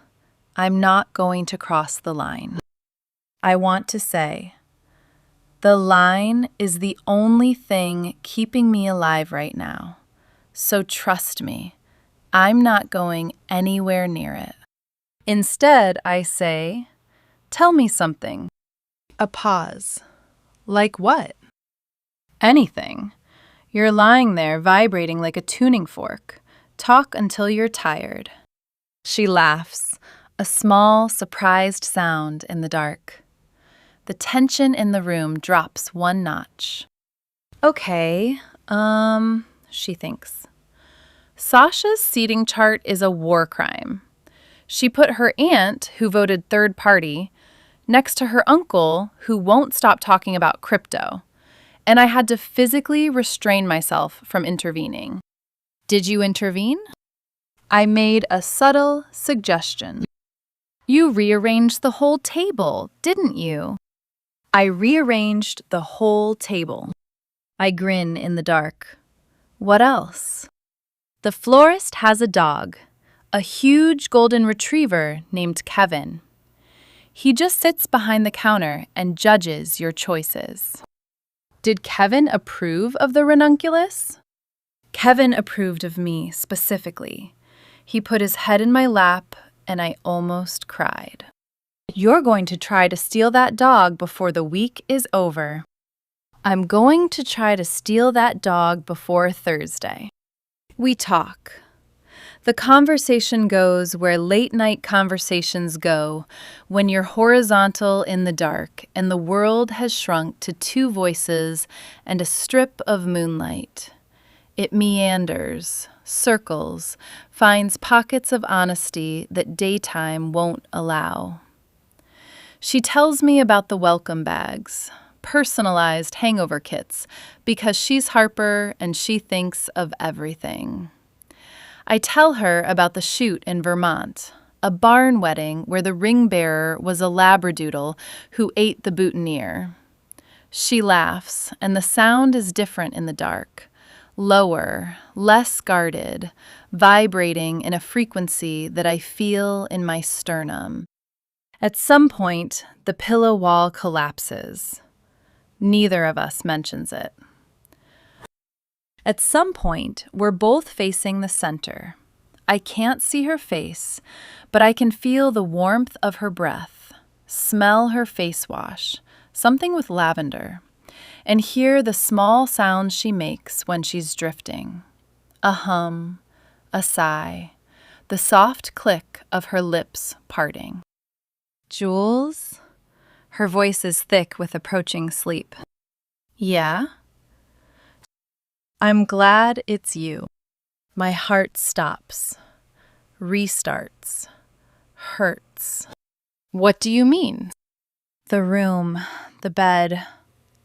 I'm not going to cross the line." I want to say, "The line is the only thing keeping me alive right now, so trust me, I'm not going anywhere near it." Instead, I say, "Tell me something." A pause. Like what? Anything. You're lying there vibrating like a tuning fork. Talk until you're tired. She laughs, a small, surprised sound in the dark. The tension in the room drops one notch. Okay, she thinks. Sasha's seating chart is a war crime. She put her aunt, who voted third party, next to her uncle, who won't stop talking about crypto. And I had to physically restrain myself from intervening. Did you intervene? I made a subtle suggestion. You rearranged the whole table, didn't you? I rearranged the whole table. I grin in the dark. What else? The florist has a dog, a huge golden retriever named Kevin. He just sits behind the counter and judges your choices. Did Kevin approve of the ranunculus? Kevin approved of me specifically. He put his head in my lap, and I almost cried. You're going to try to steal that dog before the week is over. I'm going to try to steal that dog before Thursday. We talk. The conversation goes where late-night conversations go when you're horizontal in the dark and the world has shrunk to two voices and a strip of moonlight. It meanders, circles, finds pockets of honesty that daytime won't allow. She tells me about the welcome bags, personalized hangover kits, because she's Harper and she thinks of everything. I tell her about the shoot in Vermont, a barn wedding where the ring bearer was a labradoodle who ate the boutonniere. She laughs, and the sound is different in the dark. Lower, less guarded, vibrating in a frequency that I feel in my sternum. At some point, the pillow wall collapses. Neither of us mentions it. At some point, we're both facing the center, I can't see her face, but I can feel the warmth of her breath, smell her face wash, something with lavender, and hear the small sounds she makes when she's drifting. A hum, a sigh, the soft click of her lips parting. Jules? Her voice is thick with approaching sleep. Yeah? I'm glad it's you. My heart stops, restarts, hurts. What do you mean? The room, the bed.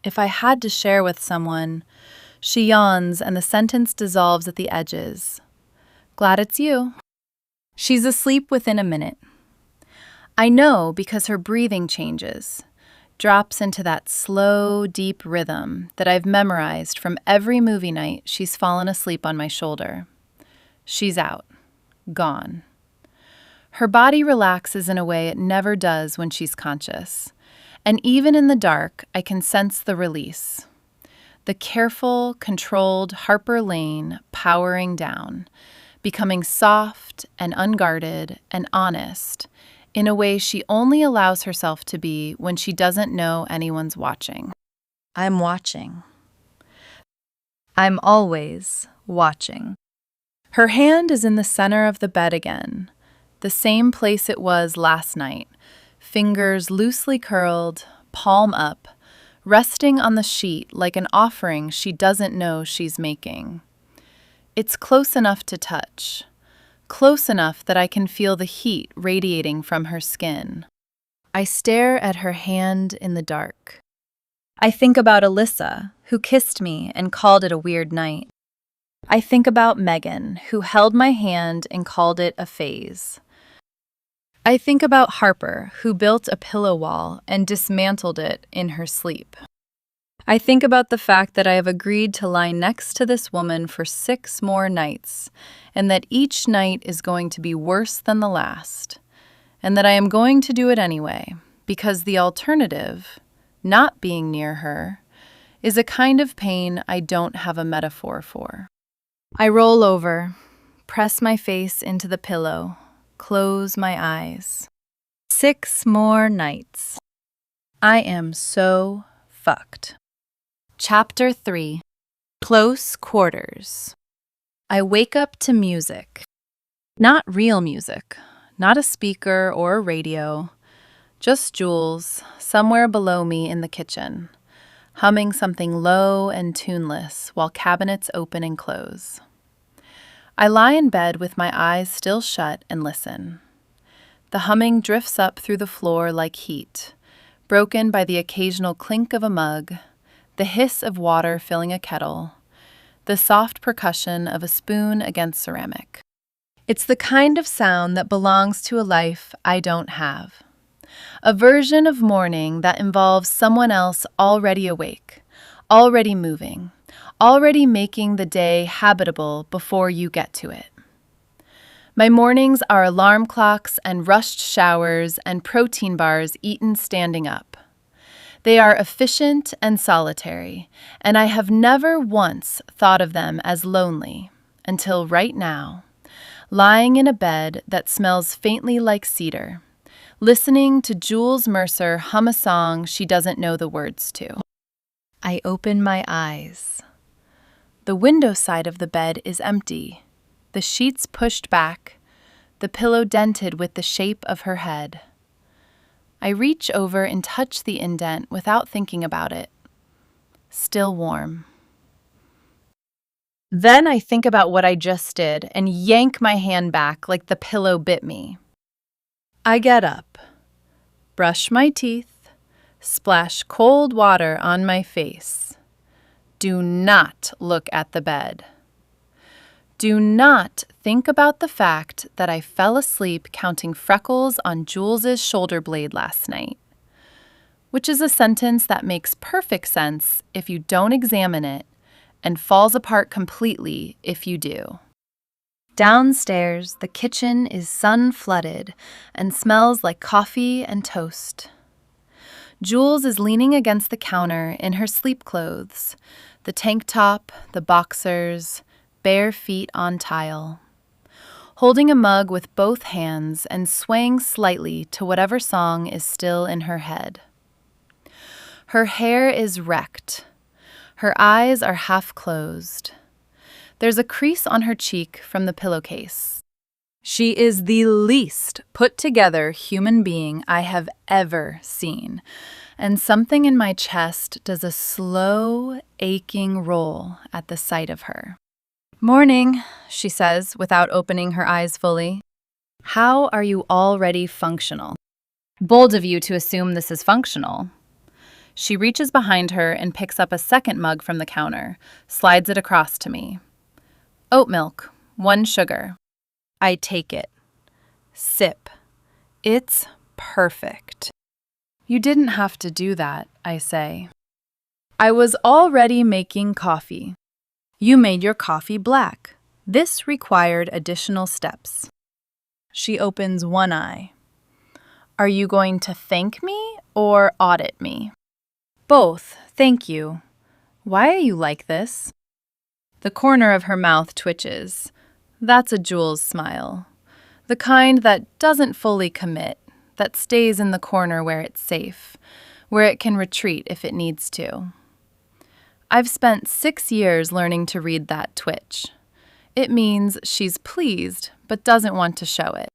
If I had to share with someone, She yawns and the sentence dissolves at the edges. Glad it's you. she's asleep within a minute. I know because her breathing changes, drops into that slow, deep rhythm that I've memorized from every movie night she's fallen asleep on my shoulder. She's out, gone. Her body relaxes in a way it never does when she's conscious, and even in the dark, I can sense the release. The careful, controlled Harper Lane powering down, becoming soft and unguarded and honest in a way she only allows herself to be when she doesn't know anyone's watching. I'm watching. I'm always watching. Her hand is in the center of the bed again, the same place it was last night, fingers loosely curled, palm up, resting on the sheet like an offering she doesn't know she's making. It's close enough to touch, close enough that I can feel the heat radiating from her skin. I stare at her hand in the dark. I think about Alyssa, who kissed me and called it a weird night. I think about Megan, who held my hand and called it a phase. I think about Harper, who built a pillow wall and dismantled it in her sleep. I think about the fact that I have agreed to lie next to this woman for 6 more nights, and that each night is going to be worse than the last, and that I am going to do it anyway, because the alternative, not being near her, is a kind of pain I don't have a metaphor for. I roll over, press my face into the pillow, close my eyes. 6 more nights. I am so fucked. Chapter 3. Close Quarters. I wake up to music. Not real music, not a speaker or a radio, just Jules, somewhere below me in the kitchen, humming something low and tuneless while cabinets open and close. I lie in bed with my eyes still shut and listen. The humming drifts up through the floor like heat, broken by the occasional clink of a mug, the hiss of water filling a kettle, the soft percussion of a spoon against ceramic. It's the kind of sound that belongs to a life I don't have. A version of morning that involves someone else already awake, already moving, already making the day habitable before you get to it. My mornings are alarm clocks and rushed showers and protein bars eaten standing up. They are efficient and solitary, and I have never once thought of them as lonely until right now, lying in a bed that smells faintly like cedar, listening to Jules Mercer hum a song she doesn't know the words to. I open my eyes. The window side of the bed is empty, the sheets pushed back, the pillow dented with the shape of her head. I reach over and touch the indent without thinking about it. Still warm. Then I think about what I just did and yank my hand back like the pillow bit me. I get up, brush my teeth, splash cold water on my face. Do not look at the bed. Do not think about the fact that I fell asleep counting freckles on Jules's shoulder blade last night, which is a sentence that makes perfect sense if you don't examine it and falls apart completely if you do. Downstairs, the kitchen is sun-flooded and smells like coffee and toast. Jules is leaning against the counter in her sleep clothes, the tank top, the boxers, bare feet on tile. holding a mug with both hands and swaying slightly to whatever song is still in her head. Her hair is wrecked. Her eyes are half closed. There's a crease on her cheek from the pillowcase. She is the least put-together human being I have ever seen, and something in my chest does a slow, aching roll at the sight of her. "Morning," she says, without opening her eyes fully. "How are you already functional?" "Bold of you to assume this is functional." She reaches behind her and picks up a second mug from the counter, slides it across to me. "Oat milk, 1 sugar." I take it. Sip. It's perfect. "You didn't have to do that," I say. "I was already making coffee." "You made your coffee black. This required additional steps." She opens one eye. "Are you going to thank me or audit me?" "Both, thank you. Why are you like this?" The corner of her mouth twitches. That's a Jules smile. The kind that doesn't fully commit, that stays in the corner where it's safe, where it can retreat if it needs to. I've spent 6 years learning to read that twitch. It means she's pleased, but doesn't want to show it.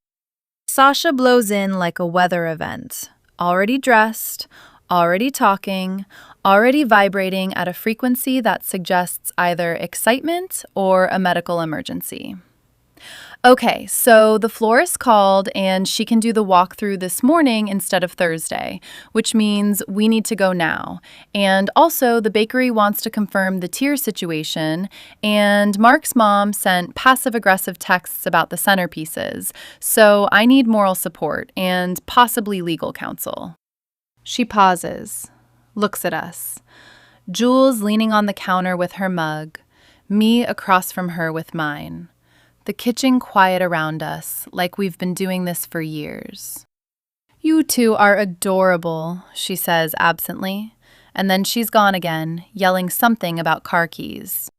Sasha blows in like a weather event, already dressed, already talking, already vibrating at a frequency that suggests either excitement or a medical emergency. Okay, so the florist called and she can do the walkthrough this morning instead of Thursday, which means we need to go now. And also the bakery wants to confirm the tier situation, and Mark's mom sent passive-aggressive texts about the centerpieces, so I need moral support and possibly legal counsel. She pauses, looks at us. Jules leaning on the counter with her mug, me across from her with mine. The kitchen quiet around us, like we've been doing this for years. "You two are adorable," she says absently, and then she's gone again, yelling something about car keys.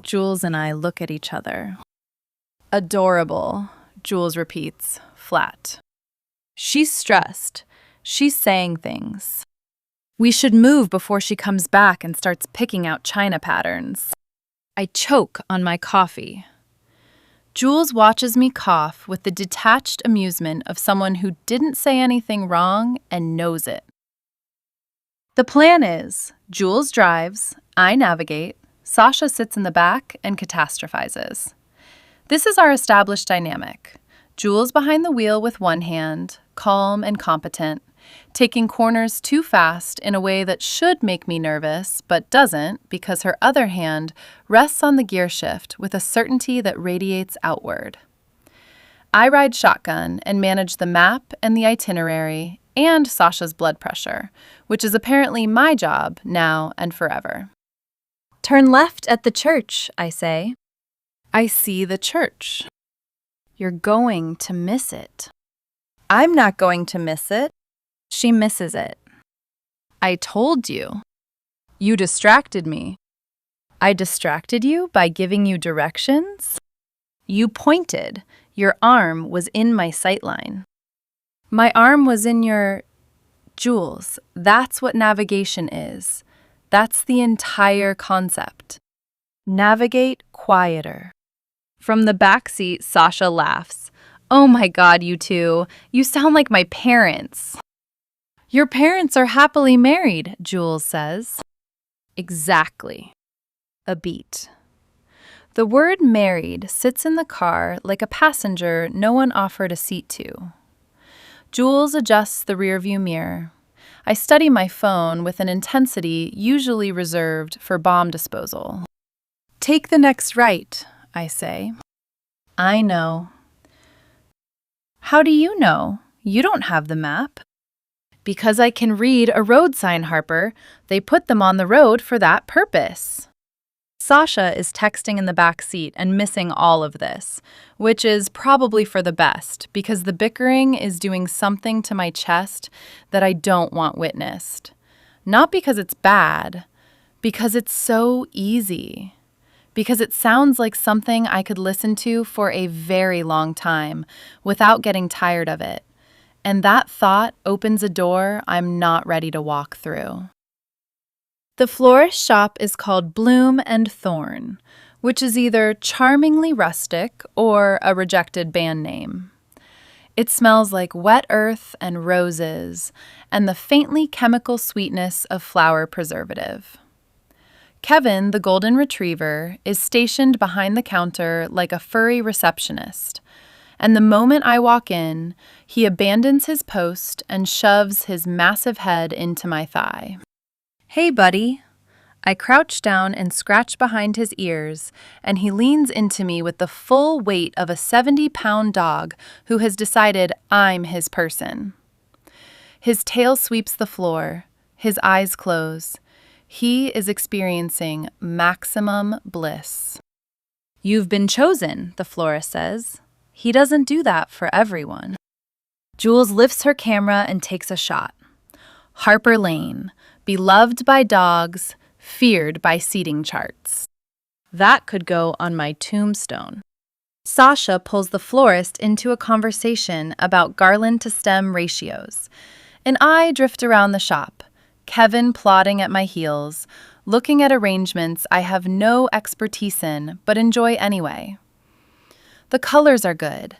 Jules and I look at each other. "Adorable," Jules repeats, flat. She's stressed. She's saying things. We should move before she comes back and starts picking out china patterns. I choke on my coffee. Jules watches me cough with the detached amusement of someone who didn't say anything wrong and knows it. The plan is, Jules drives, I navigate, Sasha sits in the back and catastrophizes. This is our established dynamic. Jules behind the wheel with one hand, calm and competent, taking corners too fast in a way that should make me nervous, but doesn't because her other hand rests on the gear shift with a certainty that radiates outward. I ride shotgun and manage the map and the itinerary and Sasha's blood pressure, which is apparently my job now and forever. "Turn left at the church," I say. I see the church. "You're going to miss it." "I'm not going to miss it." She misses it. "I told you." "You distracted me." "I distracted you by giving you directions?" "You pointed. Your arm was in my sightline." "My arm was in your..." Jules, that's what navigation is. That's the entire concept. Navigate quieter. From the back seat, Sasha laughs. "Oh my God, you two. You sound like my parents." "Your parents are happily married," Jules says. Exactly. A beat. The word married sits in the car like a passenger no one offered a seat to. Jules adjusts the rearview mirror. I study my phone with an intensity usually reserved for bomb disposal. "Take the next right," I say. "I know." "How do you know? You don't have the map." "Because I can read a road sign, Harper. They put them on the road for that purpose." Sasha is texting in the back seat and missing all of this, which is probably for the best because the bickering is doing something to my chest that I don't want witnessed. Not because it's bad, because it's so easy. because it sounds like something I could listen to for a very long time without getting tired of it. And that thought opens a door I'm not ready to walk through. The florist shop is called Bloom and Thorn, which is either charmingly rustic or a rejected band name. It smells like wet earth and roses and the faintly chemical sweetness of flower preservative. Kevin, the golden retriever, is stationed behind the counter like a furry receptionist, and the moment I walk in, he abandons his post and shoves his massive head into my thigh. "Hey, buddy." I crouch down and scratch behind his ears, and he leans into me with the full weight of a 70-pound dog who has decided I'm his person. His tail sweeps the floor, his eyes close. He is experiencing maximum bliss. "You've been chosen," the florist says. He doesn't do that for everyone. Jules lifts her camera and takes a shot. Harper Lane, beloved by dogs, feared by seating charts. That could go on my tombstone. Sasha pulls the florist into a conversation about garland to stem ratios, and I drift around the shop, Kevin plodding at my heels, looking at arrangements I have no expertise in but enjoy anyway. The colors are good.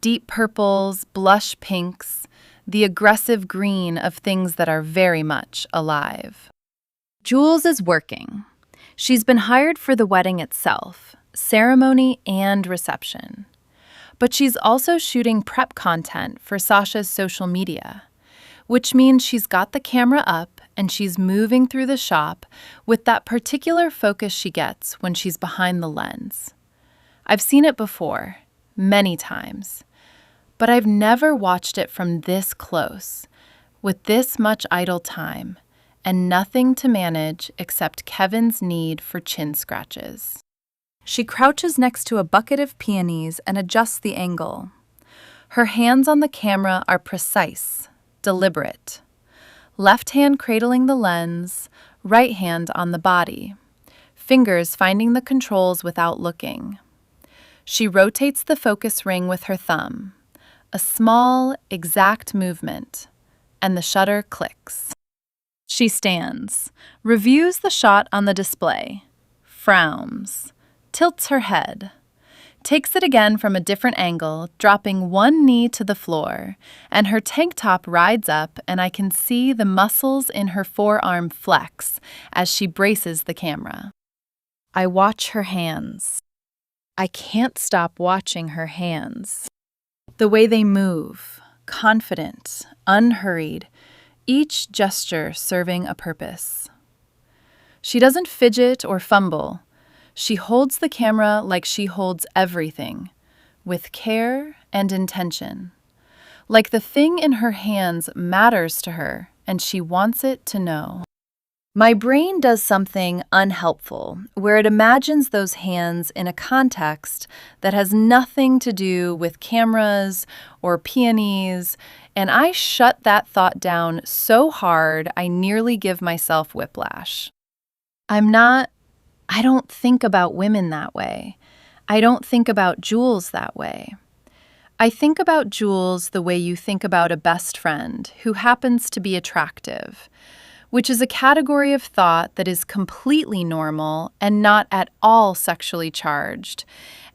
Deep purples, blush pinks, the aggressive green of things that are very much alive. Jules is working. She's been hired for the wedding itself, ceremony and reception. But she's also shooting prep content for Sasha's social media, which means she's got the camera up and she's moving through the shop with that particular focus she gets when she's behind the lens. I've seen it before, many times, but I've never watched it from this close, with this much idle time, and nothing to manage except Kevin's need for chin scratches. She crouches next to a bucket of peonies and adjusts the angle. Her hands on the camera are precise, deliberate. Left hand cradling the lens, right hand on the body, fingers finding the controls without looking. She rotates the focus ring with her thumb, a small, exact movement, and the shutter clicks. She stands, reviews the shot on the display, frowns, tilts her head, takes it again from a different angle, dropping one knee to the floor, and her tank top rides up and I can see the muscles in her forearm flex as she braces the camera. I watch her hands. I can't stop watching her hands. The way they move, confident, unhurried, each gesture serving a purpose. She doesn't fidget or fumble. She holds the camera like she holds everything, with care and intention. Like the thing in her hands matters to her and she wants it to know. My brain does something unhelpful, where it imagines those hands in a context that has nothing to do with cameras or peonies, and I shut that thought down so hard I nearly give myself whiplash. I don't think about women that way. I don't think about Jules that way. I think about Jules the way you think about a best friend who happens to be attractive, which is a category of thought that is completely normal and not at all sexually charged,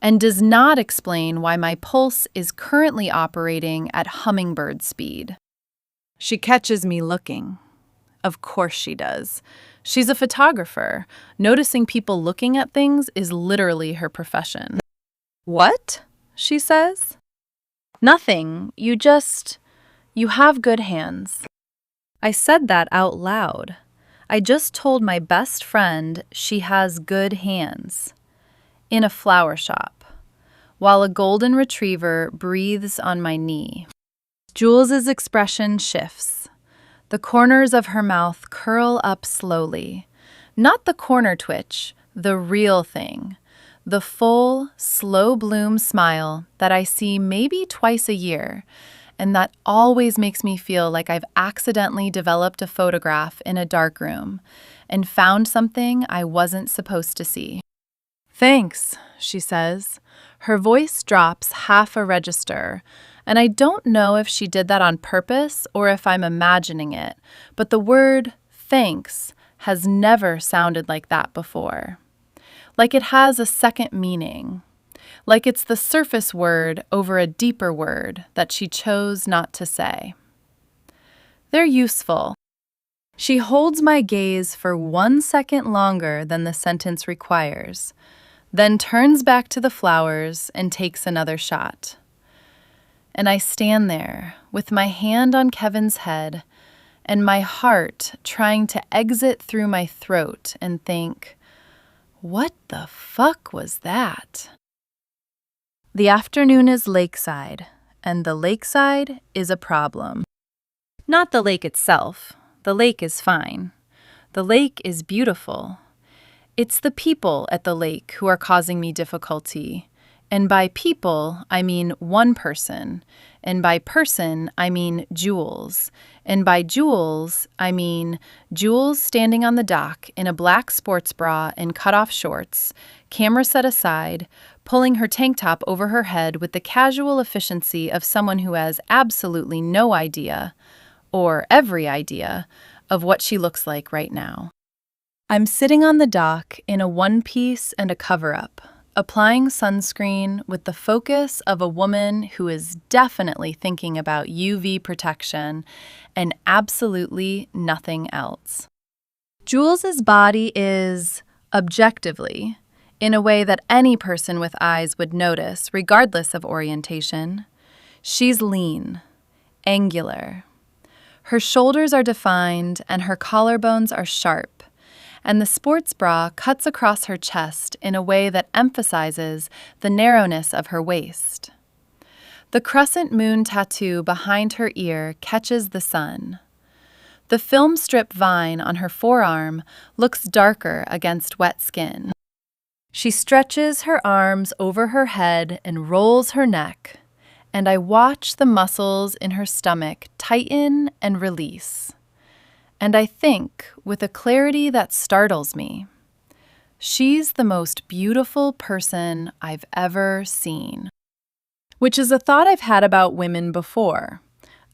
and does not explain why my pulse is currently operating at hummingbird speed. She catches me looking. Of course she does. She's a photographer. Noticing people looking at things is literally her profession. "What?" she says. "Nothing. You have good hands." I said that out loud. I just told my best friend she has good hands. In a flower shop, while a golden retriever breathes on my knee. Jules's expression shifts. The corners of her mouth curl up slowly. Not the corner twitch, the real thing. The full, slow bloom smile that I see maybe twice a year, and that always makes me feel like I've accidentally developed a photograph in a darkroom and found something I wasn't supposed to see. Thanks, she says. Her voice drops half a register, and I don't know if she did that on purpose or if I'm imagining it, but the word thanks has never sounded like that before. Like it has a second meaning. Like it's the surface word over a deeper word that she chose not to say. They're useful. She holds my gaze for 1 second longer than the sentence requires, then turns back to the flowers and takes another shot. And I stand there with my hand on Kevin's head and my heart trying to exit through my throat and think, what the fuck was that? The afternoon is lakeside, and the lakeside is a problem. Not the lake itself. The lake is fine. The lake is beautiful. It's the people at the lake who are causing me difficulty. And by people, I mean one person. And by person, I mean Jules. And by Jules, I mean Jules standing on the dock in a black sports bra and cut-off shorts, camera set aside, pulling her tank top over her head with the casual efficiency of someone who has absolutely no idea, or every idea, of what she looks like right now. I'm sitting on the dock in a one-piece and a cover-up, applying sunscreen with the focus of a woman who is definitely thinking about UV protection and absolutely nothing else. Jules's body is, objectively, in a way that any person with eyes would notice, regardless of orientation. She's lean, angular. Her shoulders are defined and her collarbones are sharp, and the sports bra cuts across her chest in a way that emphasizes the narrowness of her waist. The crescent moon tattoo behind her ear catches the sun. The film strip vine on her forearm looks darker against wet skin. She stretches her arms over her head and rolls her neck, and I watch the muscles in her stomach tighten and release. And I think, with a clarity that startles me, she's the most beautiful person I've ever seen. Which is a thought I've had about women before,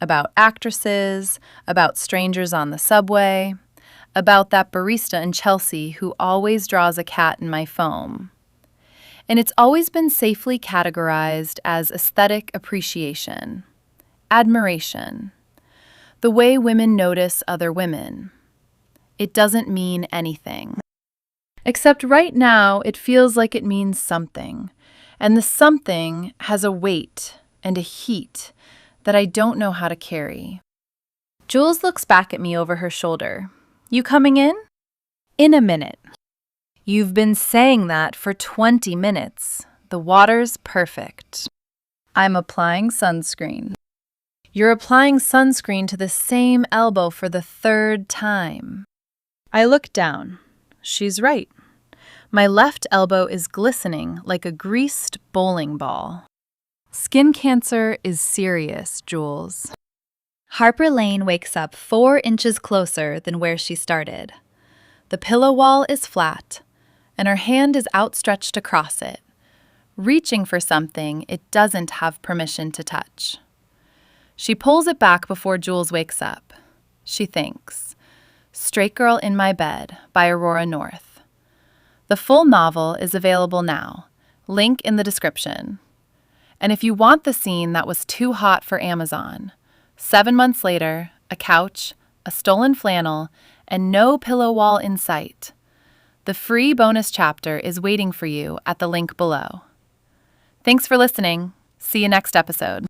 about actresses, about strangers on the subway, about that barista in Chelsea who always draws a cat in my foam. And it's always been safely categorized as aesthetic appreciation, admiration, the way women notice other women. It doesn't mean anything. Except right now, it feels like it means something, and the something has a weight and a heat that I don't know how to carry. Jules looks back at me over her shoulder. You coming in? In a minute. You've been saying that for 20 minutes. The water's perfect. I'm applying sunscreen. You're applying sunscreen to the same elbow for the 3rd time. I look down. She's right. My left elbow is glistening like a greased bowling ball. Skin cancer is serious, Jules. Harper Lane wakes up 4 inches closer than where she started. The pillow wall is flat, and her hand is outstretched across it, reaching for something it doesn't have permission to touch. She pulls it back before Jules wakes up. She thinks, Straight Girl in My Bed by Aurora North. The full novel is available now, link in the description. And if you want the scene that was too hot for Amazon, 7 months later, a couch, a stolen flannel, and no pillow wall in sight, the free bonus chapter is waiting for you at the link below. Thanks for listening. See you next episode.